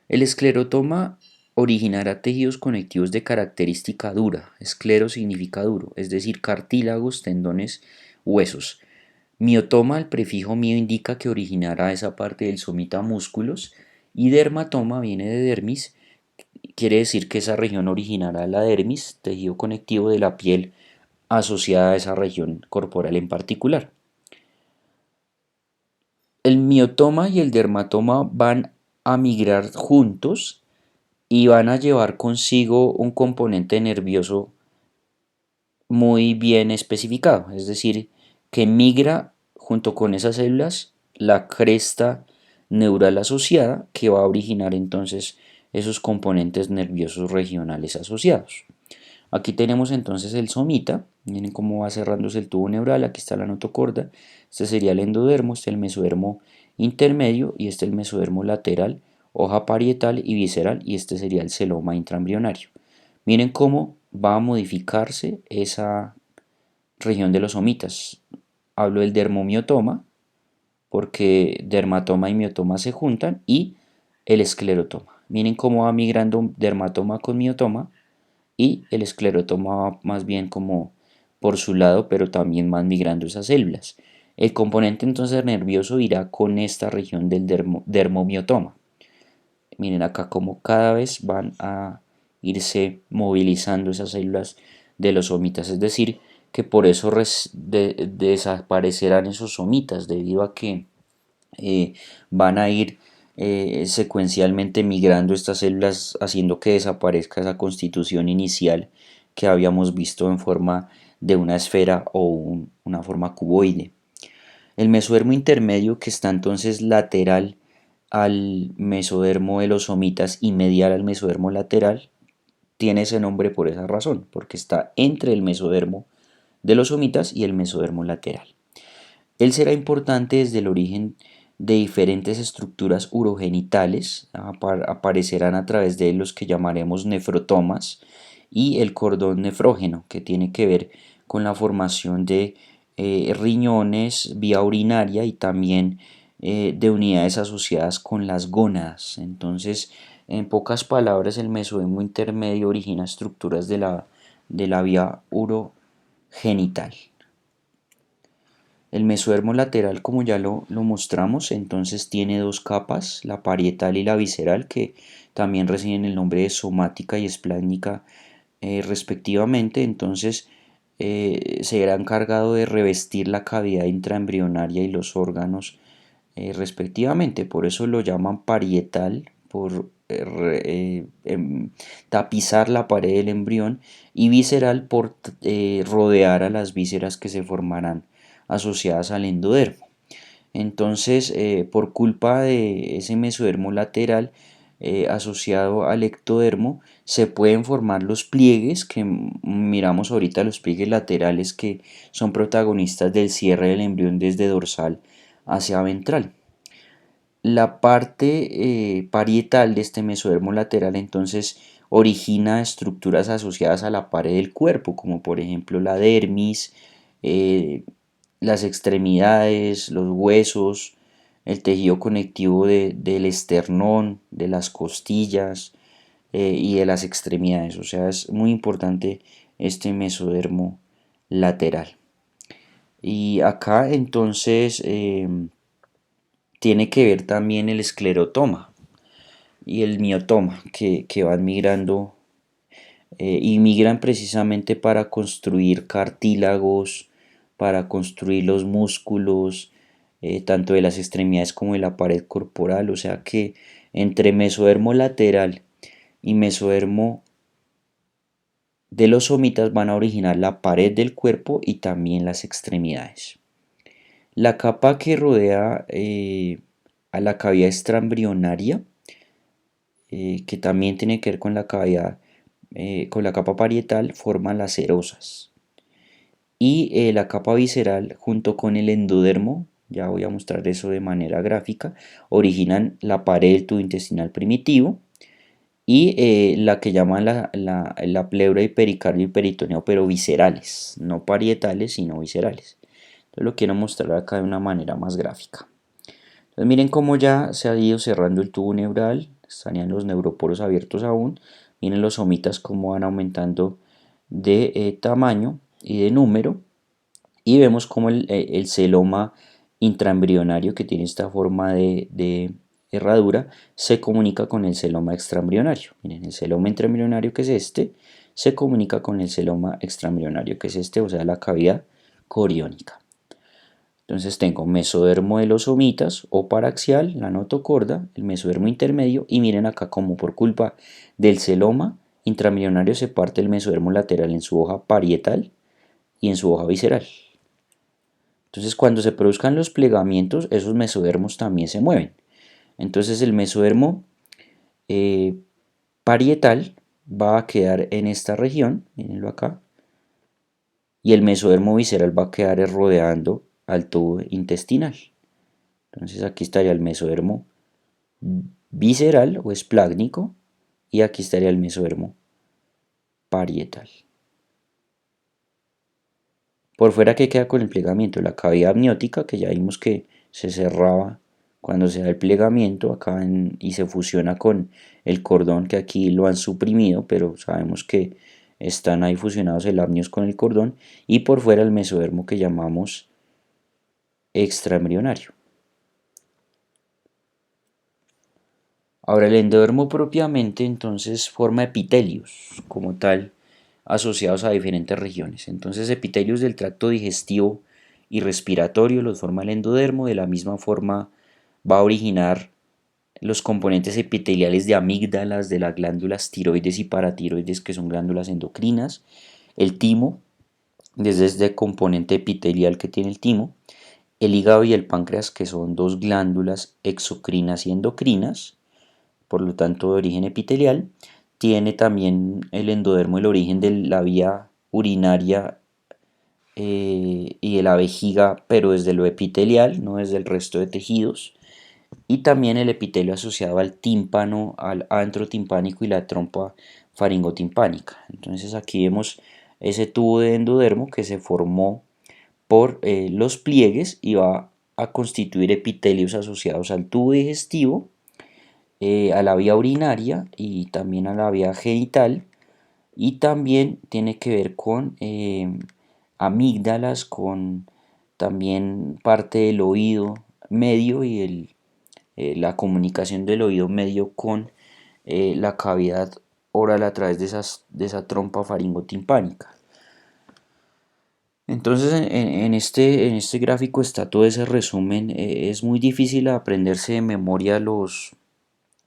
El esclerotoma originará tejidos conectivos de característica dura. Esclero significa duro, es decir, cartílagos, tendones, huesos. Miotoma, el prefijo mio indica que originará esa parte del somita músculos. Y dermatoma viene de dermis, quiere decir que esa región originará la dermis, tejido conectivo de la piel asociada a esa región corporal en particular. El miotoma y el dermatoma van a migrar juntos y van a llevar consigo un componente nervioso muy bien especificado, es decir, que migra junto con esas células la cresta neural asociada, que va a originar entonces esos componentes nerviosos regionales asociados. Aquí tenemos entonces el somita, miren cómo va cerrándose el tubo neural. Aquí está la notocorda, este sería el endodermo, este el mesodermo intermedio y este el mesodermo lateral, hoja parietal y visceral, y este sería el celoma intraembrionario. Miren cómo va a modificarse esa región de los somitas. Hablo del dermomiotoma porque dermatoma y miotoma se juntan, y el esclerotoma. Miren cómo va migrando dermatoma con miotoma, y el esclerotoma va más bien como por su lado, pero también van migrando esas células. El componente entonces nervioso irá con esta región del dermomiotoma. Miren acá como cada vez van a irse movilizando esas células de los somitas, es decir, que por eso desaparecerán esos somitas, debido a que eh, van a ir secuencialmente migrando estas células, haciendo que desaparezca esa constitución inicial que habíamos visto en forma de una esfera o una forma cuboide. El mesodermo intermedio, que está entonces lateral al mesodermo de los somitas y medial al mesodermo lateral, tiene ese nombre por esa razón, porque está entre el mesodermo de los somitas y el mesodermo lateral. Él será importante desde el origen de diferentes estructuras urogenitales, aparecerán a través de él los que llamaremos nefrotomas y el cordón nefrógeno, que tiene que ver con la formación de riñones, vía urinaria y también de unidades asociadas con las gónadas. Entonces, en pocas palabras, el mesodermo intermedio origina estructuras de la vía urogenital. El mesodermo lateral, como ya lo mostramos, entonces tiene dos capas, la parietal y la visceral, que también reciben el nombre de somática y espláncnica respectivamente. Entonces será encargado de revestir la cavidad intraembrionaria y los órganos respectivamente. Por eso lo llaman parietal, por tapizar la pared del embrión, y visceral por rodear a las vísceras que se formarán asociadas al endodermo. Entonces, por culpa de ese mesodermo lateral asociado al ectodermo, se pueden formar los pliegues que miramos ahorita, los pliegues laterales que son protagonistas del cierre del embrión desde dorsal hacia ventral. La parte parietal de este mesodermo lateral entonces origina estructuras asociadas a la pared del cuerpo, como por ejemplo la dermis, eh, las extremidades, los huesos, el tejido conectivo del esternón, de las costillas y de las extremidades. O sea, es muy importante este mesodermo lateral. Y acá entonces tiene que ver también el esclerotoma y el miotoma que van migrando y migran precisamente para construir cartílagos, para construir los músculos, tanto de las extremidades como de la pared corporal. O sea que entre mesodermo lateral y mesodermo de los somitas van a originar la pared del cuerpo y también las extremidades. La capa que rodea a la cavidad extraembrionaria, que también tiene que ver con la cavidad, con la capa parietal, forma las serosas. Y la capa visceral junto con el endodermo, ya voy a mostrar eso de manera gráfica, originan la pared del tubo intestinal primitivo y la que llaman la pleura y pericardio y peritoneo, pero viscerales, no parietales sino viscerales. Entonces lo quiero mostrar acá de una manera más gráfica. Entonces miren cómo ya se ha ido cerrando el tubo neural, estarían los neuroporos abiertos aún, miren los somitas cómo van aumentando de tamaño y de número, y vemos cómo el celoma intraembrionario, que tiene esta forma de herradura, se comunica con el celoma extraembrionario. Miren, el celoma intraembrionario, que es este, se comunica con el celoma extraembrionario, que es este, o sea, la cavidad coriónica. Entonces tengo mesodermo de los somitas o paraxial, la notocorda, el mesodermo intermedio, y miren acá como por culpa del celoma intraembrionario se parte el mesodermo lateral en su hoja parietal y en su hoja visceral. Entonces cuando se produzcan los plegamientos, esos mesodermos también se mueven. Entonces el mesodermo eh, parietal va a quedar en esta región, mírenlo acá, y el mesodermo visceral va a quedar rodeando al tubo intestinal. Entonces aquí estaría el mesodermo visceral o esplácnico y aquí estaría el mesodermo parietal. Por fuera, que queda con el plegamiento, la cavidad amniótica, que ya vimos que se cerraba cuando se da el plegamiento acá y se fusiona con el cordón, que aquí lo han suprimido, pero sabemos que están ahí fusionados el amnios con el cordón, y por fuera el mesodermo que llamamos extraembrionario. Ahora el endodermo propiamente entonces forma epitelios como tal, asociados a diferentes regiones. Entonces, epitelios del tracto digestivo y respiratorio los forma el endodermo. De la misma forma va a originar los componentes epiteliales de amígdalas, de las glándulas tiroides y paratiroides, que son glándulas endocrinas. El timo, desde este componente epitelial que tiene el timo. El hígado y el páncreas, que son dos glándulas exocrinas y endocrinas, por lo tanto de origen epitelial. Tiene también el endodermo el origen de la vía urinaria y de la vejiga, pero desde lo epitelial, no desde el resto de tejidos. Y también el epitelio asociado al tímpano, al antro timpánico y la trompa faringotimpánica. Entonces aquí vemos ese tubo de endodermo que se formó por los pliegues y va a constituir epitelios asociados al tubo digestivo, a la vía urinaria y también a la vía genital, y también tiene que ver con amígdalas, con también parte del oído medio y la comunicación del oído medio con la cavidad oral a través de esa trompa faringotimpánica. Entonces en este gráfico está todo ese resumen. Es muy difícil aprenderse de memoria los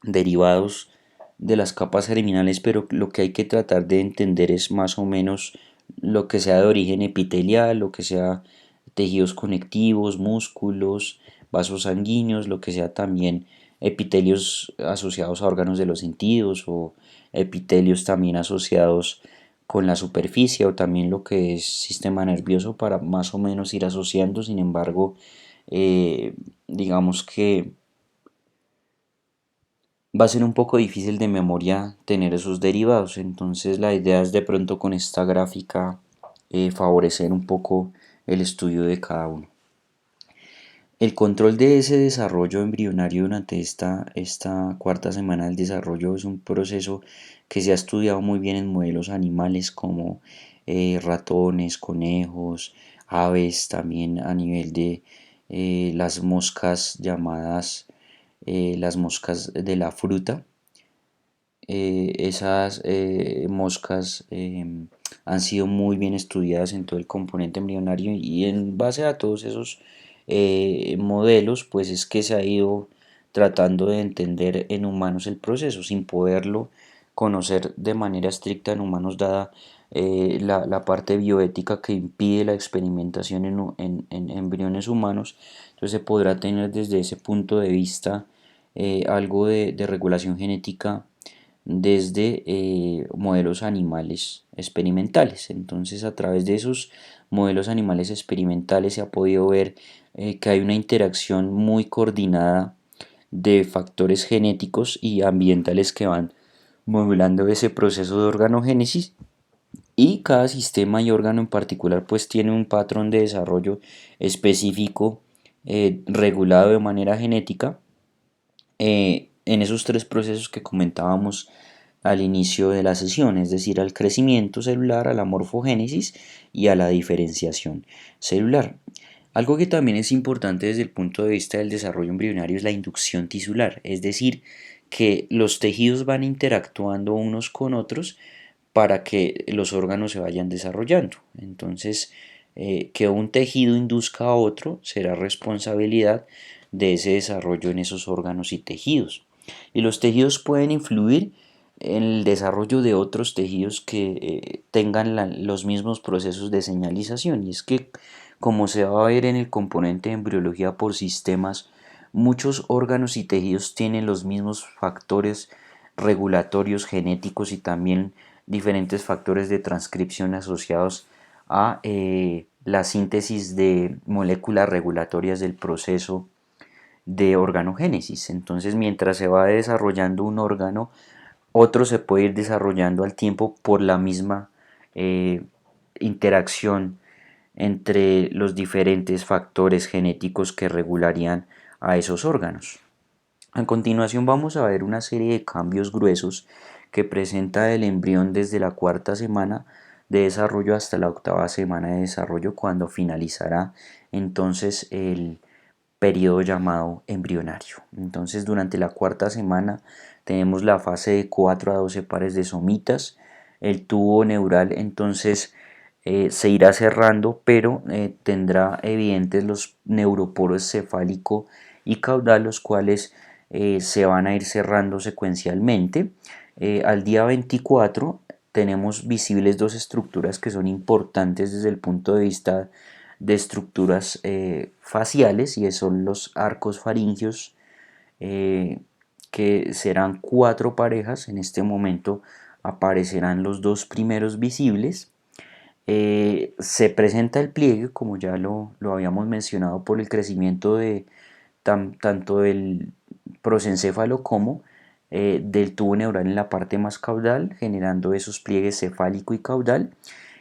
derivados de las capas germinales, pero lo que hay que tratar de entender es más o menos lo que sea de origen epitelial, lo que sea tejidos conectivos, músculos, vasos sanguíneos, lo que sea también epitelios asociados a órganos de los sentidos o epitelios también asociados con la superficie o también lo que es sistema nervioso para más o menos ir asociando. Sin embargo, digamos que va a ser un poco difícil de memoria tener esos derivados. Entonces la idea es de pronto con esta gráfica favorecer un poco el estudio de cada uno. El control de ese desarrollo embrionario durante esta cuarta semana del desarrollo es un proceso que se ha estudiado muy bien en modelos animales como ratones, conejos, aves, también a nivel de las moscas llamadas las moscas de la fruta. Esas moscas han sido muy bien estudiadas en todo el componente embrionario y en base a todos esos modelos pues es que se ha ido tratando de entender en humanos el proceso sin poderlo conocer de manera estricta en humanos dada la parte bioética que impide la experimentación en embriones humanos. Entonces se podrá tener desde ese punto de vista algo de regulación genética desde modelos animales experimentales. Entonces, a través de esos modelos animales experimentales se ha podido ver que hay una interacción muy coordinada de factores genéticos y ambientales que van modulando ese proceso de organogénesis, y cada sistema y órgano en particular pues tiene un patrón de desarrollo específico regulado de manera genética en esos tres procesos que comentábamos al inicio de la sesión, es decir, al crecimiento celular, a la morfogénesis y a la diferenciación celular. Algo que también es importante desde el punto de vista del desarrollo embrionario es la inducción tisular, es decir, que los tejidos van interactuando unos con otros para que los órganos se vayan desarrollando. Entonces, que un tejido induzca a otro será responsabilidad de ese desarrollo en esos órganos y tejidos. Y los tejidos pueden influir en el desarrollo de otros tejidos que tengan los mismos procesos de señalización. Y es que, como se va a ver en el componente de embriología por sistemas, muchos órganos y tejidos tienen los mismos factores regulatorios genéticos y también diferentes factores de transcripción asociados a la síntesis de moléculas regulatorias del proceso de organogénesis. Entonces, mientras se va desarrollando un órgano, otro se puede ir desarrollando al tiempo por la misma eh, interacción entre los diferentes factores genéticos que regularían a esos órganos. A continuación vamos a ver una serie de cambios gruesos que presenta el embrión desde la cuarta semana de desarrollo hasta la octava semana de desarrollo, cuando finalizará entonces el periodo llamado embrionario. Entonces, durante la cuarta semana tenemos la fase de 4 a 12 pares de somitas, el tubo neural entonces se irá cerrando, pero tendrá evidentes los neuroporos cefálico y caudal, los cuales se van a ir cerrando secuencialmente. Al día 24 tenemos visibles dos estructuras que son importantes desde el punto de vista de estructuras faciales, y son los arcos faringios, eh, que serán cuatro parejas. En este momento aparecerán los dos primeros visibles. Se presenta el pliegue, como ya lo habíamos mencionado, por el crecimiento de tanto del prosencéfalo como del tubo neural en la parte más caudal, generando esos pliegues cefálico y caudal.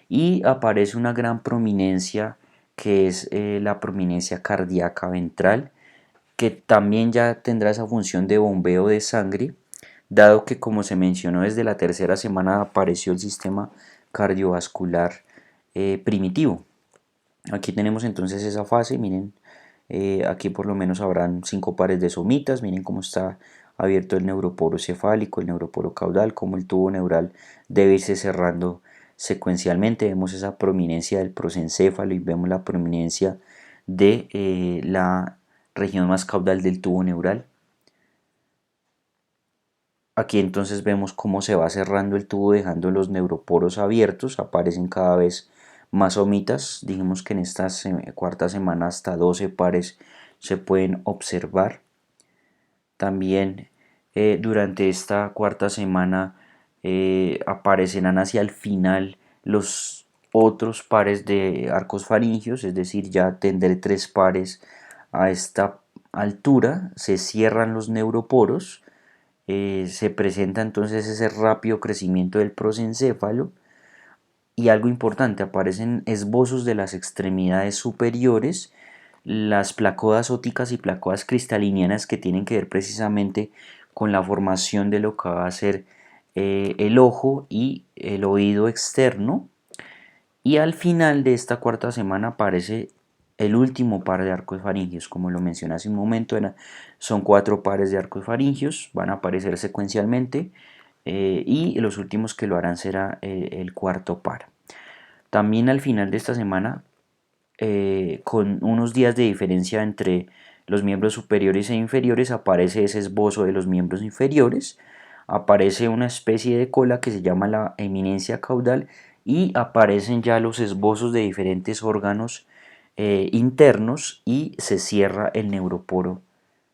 Y aparece una gran prominencia, que es la prominencia cardíaca ventral, que también ya tendrá esa función de bombeo de sangre, dado que, como se mencionó, desde la tercera semana apareció el sistema cardiovascular primitivo. Aquí tenemos entonces esa fase. Miren, aquí por lo menos habrán 5 pares de somitas. Miren cómo está abierto el neuroporo cefálico, el neuroporo caudal, cómo el tubo neural debe irse cerrando secuencialmente. Vemos esa prominencia del prosencéfalo y vemos la prominencia de la región más caudal del tubo neural. Aquí entonces vemos cómo se va cerrando el tubo, dejando los neuroporos abiertos. Aparecen cada vez más somitas. Dijimos que en esta cuarta semana hasta 12 pares se pueden observar. También durante esta cuarta semana aparecerán hacia el final los otros pares de arcos faringios, es decir, ya tendré 3 pares a esta altura. Se cierran los neuroporos. Se presenta entonces ese rápido crecimiento del prosencéfalo, y algo importante, aparecen esbozos de las extremidades superiores, las placodas ópticas y placodas cristalinianas, que tienen que ver precisamente con la formación de lo que va a ser el ojo y el oído externo. Y al final de esta cuarta semana aparece el último par de arcos faringios. Como lo mencioné hace un momento, son 4 pares de arcos faringios, van a aparecer secuencialmente, y los últimos que lo harán será el cuarto par. También al final de esta semana, con unos días de diferencia entre los miembros superiores e inferiores, aparece ese esbozo de los miembros inferiores. Aparece una especie de cola que se llama la eminencia caudal, y aparecen ya los esbozos de diferentes órganos internos, y se cierra el neuroporo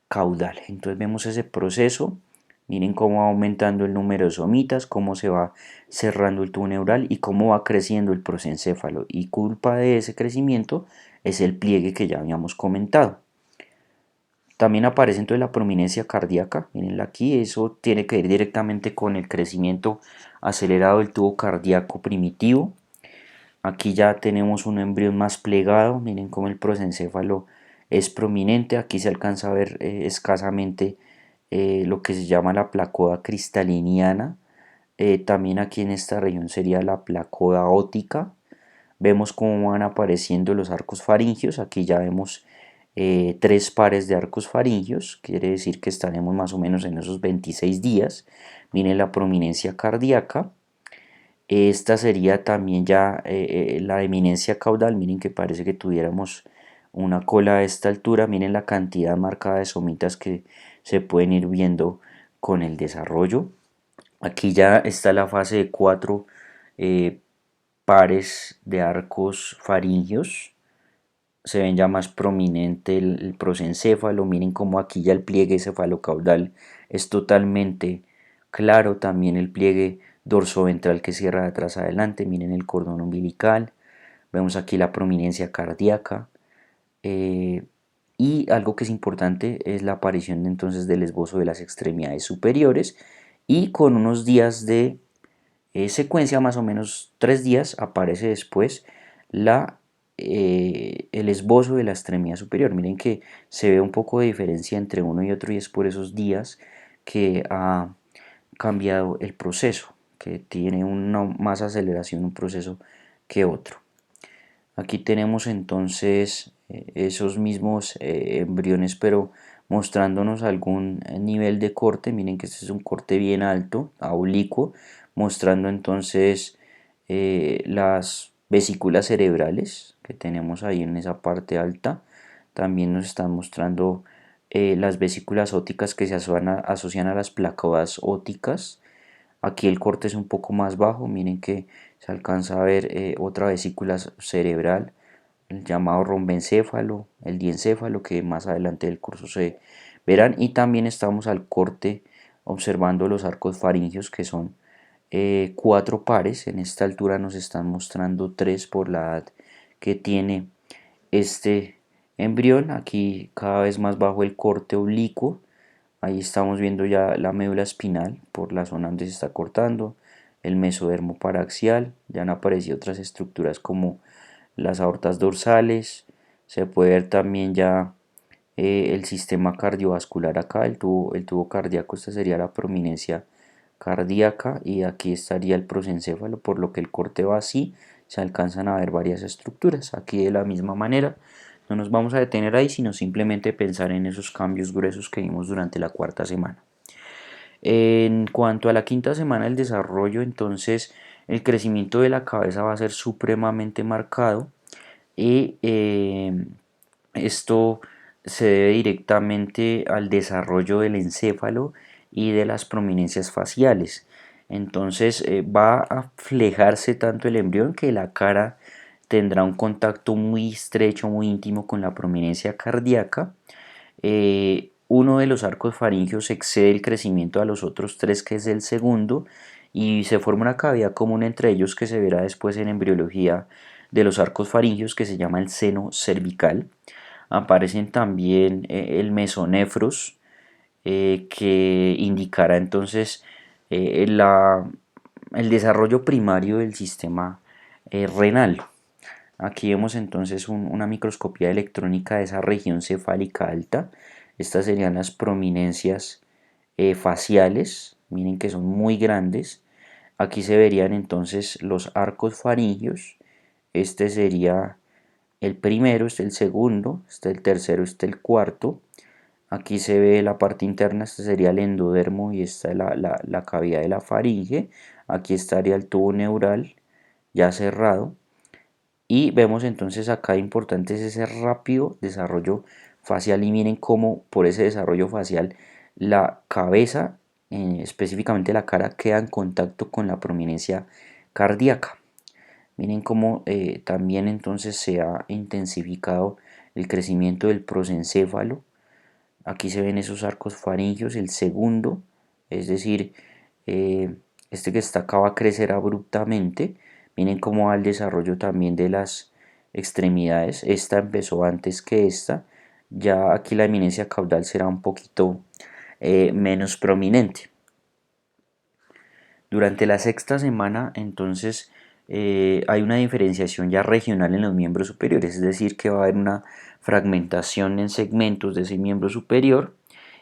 caudal. Entonces vemos ese proceso. Miren cómo va aumentando el número de somitas, cómo se va cerrando el tubo neural y cómo va creciendo el prosencéfalo. Y culpa de ese crecimiento es el pliegue que ya habíamos comentado. También aparece entonces la prominencia cardíaca. Mirenla aquí, eso tiene que ir directamente con el crecimiento acelerado del tubo cardíaco primitivo. Aquí ya tenemos un embrión más plegado. Miren cómo el prosencéfalo es prominente. Aquí se alcanza a ver escasamente lo que se llama la placoda cristaliniana. También aquí en esta región sería la placoda óptica. Vemos cómo van apareciendo los arcos faringios. Aquí ya vemos 3 pares de arcos faringios. Quiere decir que estaremos más o menos en esos 26 días. Miren la prominencia cardíaca. Esta sería también ya la eminencia caudal. Miren que parece que tuviéramos una cola a esta altura. Miren la cantidad marcada de somitas que se pueden ir viendo con el desarrollo. Aquí ya está la fase de 4 pares de arcos faringios. Se ven ya más prominente el prosencéfalo. Miren cómo aquí ya el pliegue cefalocaudal es totalmente claro. También el pliegue dorsoventral que cierra de atrás adelante. Miren el cordón umbilical. Vemos aquí la prominencia cardíaca. eh, y algo que es importante es la aparición entonces del esbozo de las extremidades superiores, y con unos días de secuencia, más o menos 3 días, aparece después el esbozo de la extremidad superior. Miren que se ve un poco de diferencia entre uno y otro, y es por esos días que ha cambiado el proceso, que tiene una más aceleración un proceso que otro. Aquí tenemos entonces esos mismos embriones, pero mostrándonos algún nivel de corte. Miren que este es un corte bien alto, oblicuo. mostrando entonces las vesículas cerebrales que tenemos ahí en esa parte alta. También nos están mostrando las vesículas ópticas que se asocian a las placas ópticas. Aquí el corte es un poco más bajo, miren que se alcanza a ver otra vesícula cerebral, el llamado rombencéfalo, el diencéfalo, que más adelante del curso se verán. Y también estamos al corte observando los arcos faringios, que son cuatro pares. En esta altura nos están mostrando tres por la edad que tiene este embrión. Aquí cada vez más bajo el corte oblicuo. Ahí estamos viendo ya la médula espinal por la zona donde se está cortando, el mesodermo paraxial. Ya han aparecido otras estructuras como las aortas dorsales. Se puede ver también ya el sistema cardiovascular acá, el tubo cardíaco. Esta sería la prominencia cardíaca, y aquí estaría el prosencéfalo, por lo que el corte va así. Se alcanzan a ver varias estructuras. Aquí de la misma manera no nos vamos a detener ahí, sino simplemente pensar en esos cambios gruesos que vimos durante la cuarta semana. En cuanto a la quinta semana del desarrollo, entonces el crecimiento de la cabeza va a ser supremamente marcado, y esto se debe directamente al desarrollo del encéfalo y de las prominencias faciales. Entonces va a flejarse tanto el embrión que la cara tendrá un contacto muy estrecho, muy íntimo con la prominencia cardíaca. Uno de los arcos faringios excede el crecimiento a los otros tres, que es el segundo, y se forma una cavidad común entre ellos que se verá después en embriología de los arcos faringios, que se llama el seno cervical. Aparecen también el mesonefros, que indicará entonces el desarrollo primario del sistema renal. Aquí vemos entonces una microscopía electrónica de esa región cefálica alta. Estas serían las prominencias faciales, miren que son muy grandes. Aquí se verían entonces los arcos faringios. Este sería el primero, este el segundo, este el tercero, este el cuarto. Aquí se ve la parte interna, este sería el endodermo, y esta es la cavidad de la faringe. Aquí estaría el tubo neural ya cerrado. Y vemos entonces acá importante es ese rápido desarrollo facial, y miren cómo por ese desarrollo facial la cabeza, específicamente la cara, queda en contacto con la prominencia cardíaca. Miren cómo también entonces se ha intensificado el crecimiento del prosencéfalo. Aquí se ven esos arcos faringios, el segundo, es decir, eh, este que está acá va a crecer abruptamente. Miren cómo va el desarrollo también de las extremidades. Esta empezó antes que esta. Ya aquí la eminencia caudal será un poquito menos prominente. Durante la sexta semana, entonces, hay una diferenciación ya regional en los miembros superiores, es decir, que va a haber una fragmentación en segmentos de ese miembro superior,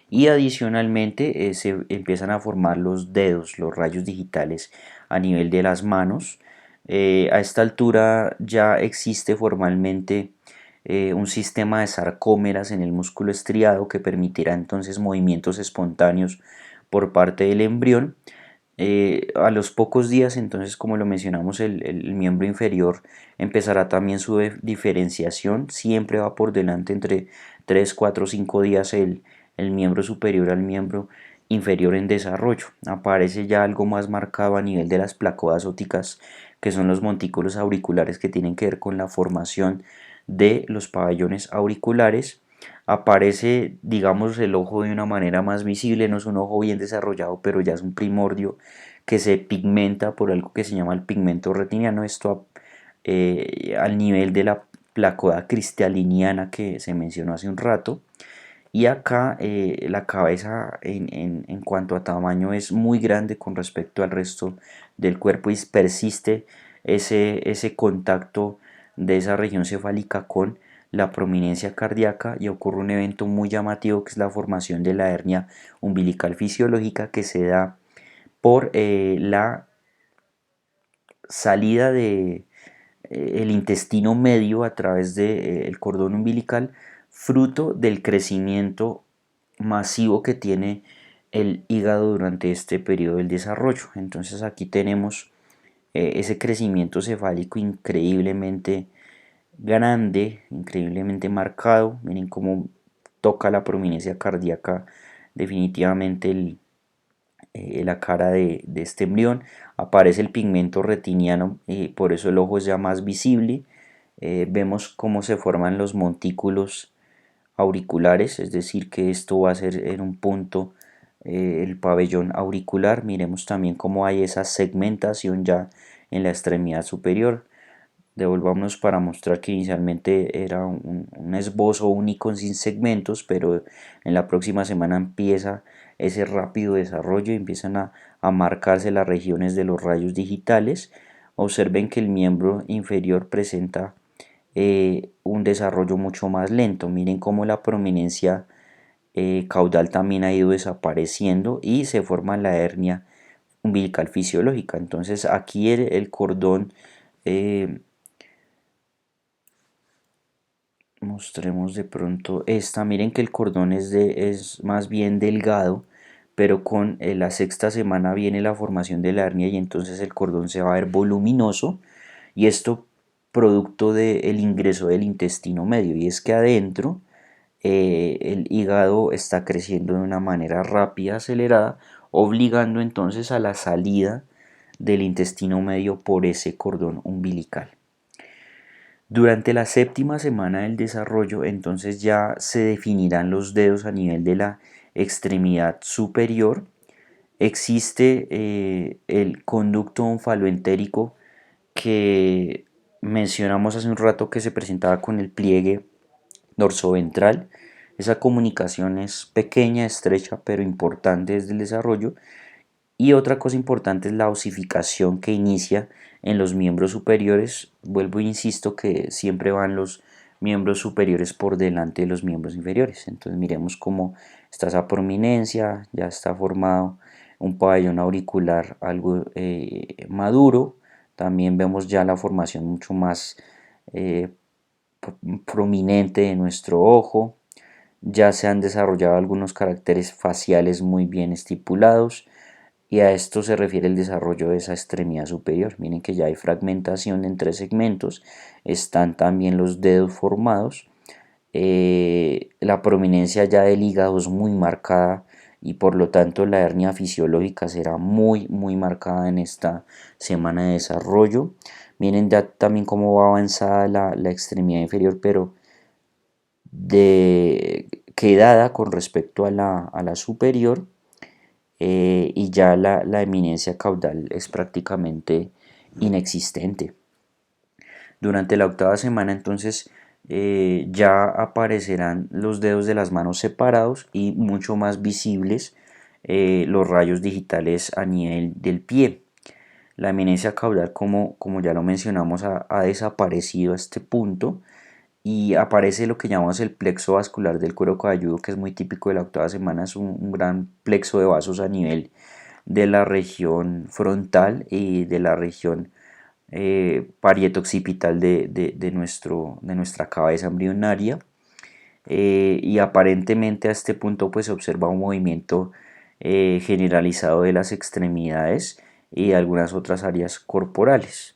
y adicionalmente se empiezan a formar los dedos, los rayos digitales a nivel de las manos. A esta altura ya existe formalmente un sistema de sarcómeras en el músculo estriado que permitirá entonces movimientos espontáneos por parte del embrión. A los pocos días, entonces, como lo mencionamos, el miembro inferior empezará también su diferenciación. Siempre va por delante entre 3 4 5 días el miembro superior al miembro inferior en desarrollo. Aparece ya algo más marcado a nivel de las placodas ópticas, que son los montículos auriculares, que tienen que ver con la formación de los pabellones auriculares. Aparece, digamos, el ojo de una manera más visible. No es un ojo bien desarrollado, pero ya es un primordio que se pigmenta por algo que se llama el pigmento retiniano. Esto al nivel de la placoda cristaliniana que se mencionó hace un rato. Y acá la cabeza en cuanto a tamaño es muy grande con respecto al resto del cuerpo, y persiste ese contacto de esa región cefálica con la prominencia cardíaca, y ocurre un evento muy llamativo, que es la formación de la hernia umbilical fisiológica, que se da por la salida de el intestino medio a través del cordón umbilical, fruto del crecimiento masivo que tiene el hígado durante este periodo del desarrollo. Entonces aquí tenemos ese crecimiento cefálico increíblemente grande, increíblemente marcado. Miren cómo toca la prominencia cardíaca definitivamente la cara de este embrión. Aparece el pigmento retiniano, por eso el ojo es ya más visible. Vemos cómo se forman los montículos auriculares, es decir, que esto va a ser en un punto el pabellón auricular. Miremos también cómo hay esa segmentación ya en la extremidad superior. Devolvámonos para mostrar que inicialmente era un esbozo único sin segmentos, pero en la próxima semana empieza ese rápido desarrollo y empiezan a marcarse las regiones de los rayos digitales. Observen que el miembro inferior presenta un desarrollo mucho más lento. Miren cómo la prominencia caudal también ha ido desapareciendo y se forma la hernia umbilical fisiológica. Entonces aquí el cordón, eh, mostremos de pronto esta, miren que el cordón es más bien delgado, pero con la sexta semana viene la formación de la hernia y entonces el cordón se va a ver voluminoso, y esto producto del ingreso del intestino medio, y es que adentro el hígado está creciendo de una manera rápida, acelerada, obligando entonces a la salida del intestino medio por ese cordón umbilical. Durante la séptima semana del desarrollo, entonces ya se definirán los dedos a nivel de la extremidad superior. Existe el conducto onfaloentérico que mencionamos hace un rato, que se presentaba con el pliegue dorsoventral. Esa comunicación es pequeña, estrecha, pero importante desde el desarrollo. Y otra cosa importante es la osificación que inicia en los miembros superiores. Vuelvo e insisto que siempre van los miembros superiores por delante de los miembros inferiores. Entonces miremos cómo está esa prominencia, ya está formado un pabellón auricular algo maduro. También vemos ya la formación mucho más eh, prominente de nuestro ojo. Ya se han desarrollado algunos caracteres faciales muy bien estipulados, y a esto se refiere el desarrollo de esa extremidad superior. Miren que ya hay fragmentación en tres segmentos, están también los dedos formados, la prominencia ya del hígado es muy marcada y por lo tanto la hernia fisiológica será muy marcada en esta semana de desarrollo. Miren ya también cómo va avanzada la extremidad inferior, pero quedada con respecto a la superior, y ya la eminencia caudal es prácticamente inexistente. Durante la octava semana entonces ya aparecerán los dedos de las manos separados y mucho más visibles los rayos digitales a nivel del pie. La eminencia caudal, como ya lo mencionamos, ha desaparecido a este punto y aparece lo que llamamos el plexo vascular del cuero cabelludo, que es muy típico de la octava semana. Es un gran plexo de vasos a nivel de la región frontal y de la región parieto-occipital de nuestra cabeza embrionaria. Y aparentemente a este punto pues se observa un movimiento generalizado de las extremidades y de algunas otras áreas corporales,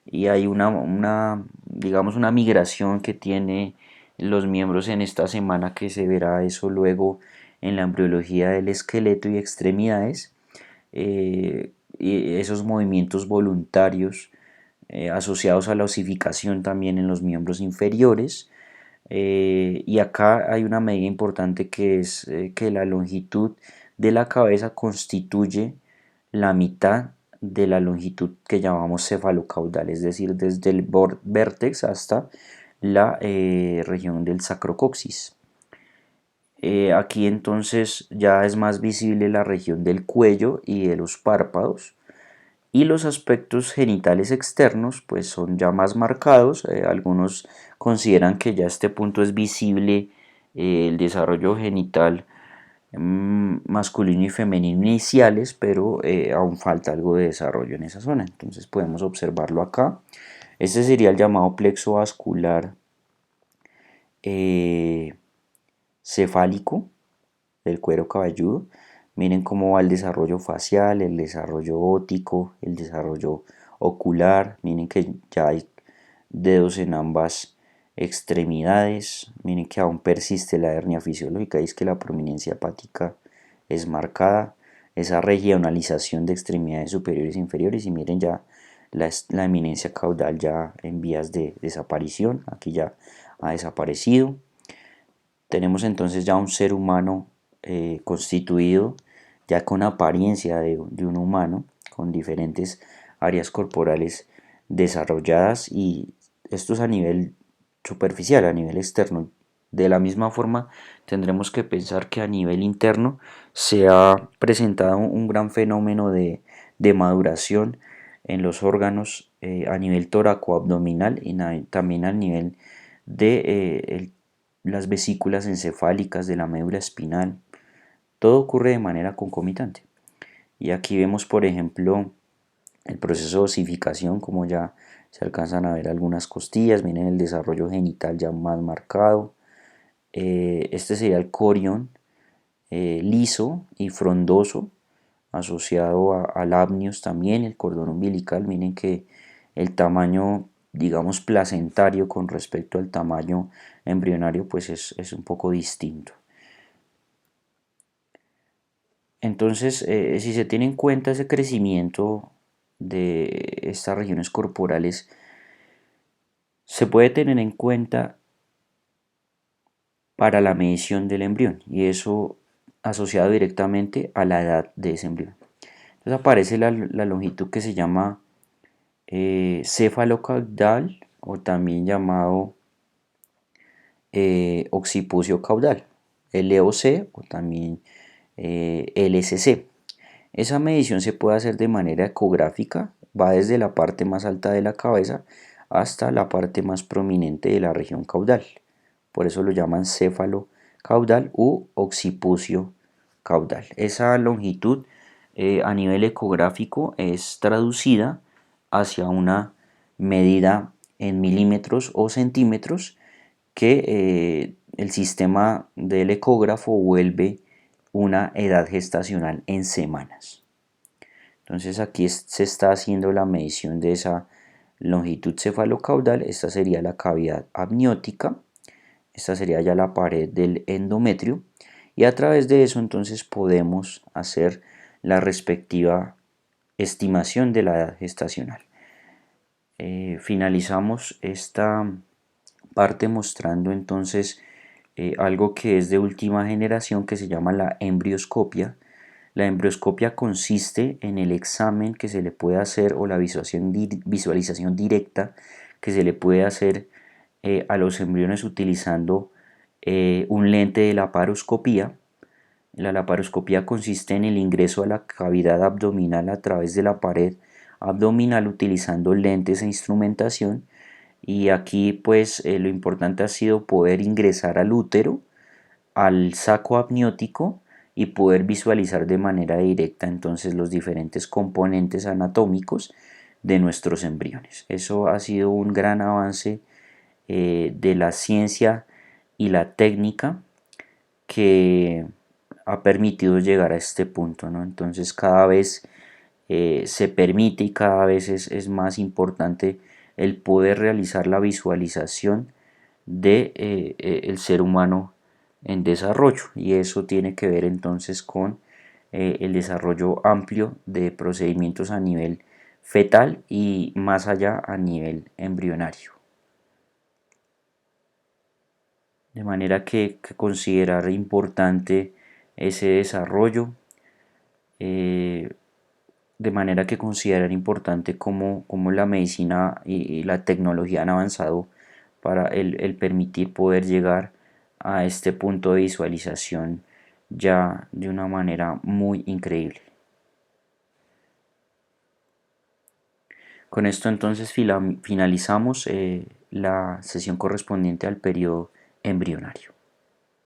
y hay digamos, una migración que tiene los miembros en esta semana, que se verá eso luego en la embriología del esqueleto y extremidades, y esos movimientos voluntarios asociados a la osificación también en los miembros inferiores. Y acá hay una medida importante, que es que la longitud de la cabeza constituye la mitad de la longitud que llamamos cefalocaudal, es decir, desde el vértex hasta la región del sacrocoxis. Aquí entonces ya es más visible la región del cuello y de los párpados, y los aspectos genitales externos pues son ya más marcados. Algunos consideran que ya a este punto es visible el desarrollo genital masculino y femenino iniciales, pero aún falta algo de desarrollo en esa zona. Entonces podemos observarlo acá. Este sería el llamado plexo vascular eh, cefálico del cuero cabelludo. Miren cómo va el desarrollo facial, el desarrollo óptico, el desarrollo ocular. Miren que ya hay dedos en ambas extremidades. Miren que aún persiste la hernia fisiológica y es que la prominencia hepática es marcada. Esa regionalización de extremidades superiores e inferiores y miren ya la eminencia caudal ya en vías de desaparición. Aquí ya ha desaparecido. Tenemos entonces ya un ser humano constituido ya con apariencia de un humano, con diferentes áreas corporales desarrolladas y esto es a nivel superficial, a nivel externo. De la misma forma, tendremos que pensar que a nivel interno se ha presentado un gran fenómeno de maduración en los órganos a nivel toracoabdominal y también a nivel de las vesículas encefálicas de la médula espinal. Todo ocurre de manera concomitante. Y aquí vemos, por ejemplo, el proceso de osificación, como ya se alcanzan a ver algunas costillas, miren el desarrollo genital ya más marcado. Este sería el corión liso y frondoso, asociado al amnios también, el cordón umbilical. Miren que el tamaño, digamos, placentario con respecto al tamaño embrionario, pues es un poco distinto. Entonces, si se tiene en cuenta ese crecimiento de estas regiones corporales, se puede tener en cuenta para la medición del embrión y eso asociado directamente a la edad de ese embrión. Entonces aparece la longitud que se llama cefalocaudal o también llamado occipucio caudal, LOC o también LSC. Esa medición se puede hacer de manera ecográfica, va desde la parte más alta de la cabeza hasta la parte más prominente de la región caudal. Por eso lo llaman céfalo caudal u occipucio caudal. Esa longitud a nivel ecográfico es traducida hacia una medida en milímetros o centímetros que el sistema del ecógrafo vuelve una edad gestacional en semanas. Entonces aquí se está haciendo la medición de esa longitud cefalocaudal. Esta sería la cavidad amniótica. Esta sería ya la pared del endometrio. Y a través de eso entonces podemos hacer la respectiva estimación de la edad gestacional. Finalizamos esta parte mostrando entonces algo que es de última generación que se llama la embrioscopia. La embrioscopia consiste en el examen que se le puede hacer o la visualización directa que se le puede hacer a los embriones utilizando un lente de laparoscopía. La laparoscopía consiste en el ingreso a la cavidad abdominal a través de la pared abdominal utilizando lentes e instrumentación y aquí pues lo importante ha sido poder ingresar al útero, al saco amniótico y poder visualizar de manera directa entonces los diferentes componentes anatómicos de nuestros embriones. Eso ha sido un gran avance de la ciencia y la técnica que ha permitido llegar a este punto, ¿no? Entonces cada vez se permite y cada vez es más importante el poder realizar la visualización de el ser humano en desarrollo y eso tiene que ver entonces con el desarrollo amplio de procedimientos a nivel fetal y más allá a nivel embrionario. De manera que considerar importante ese desarrollo, eh, de manera que considerar importante cómo la medicina y la tecnología han avanzado para el permitir poder llegar a este punto de visualización ya de una manera muy increíble. Con esto entonces finalizamos la sesión correspondiente al periodo embrionario.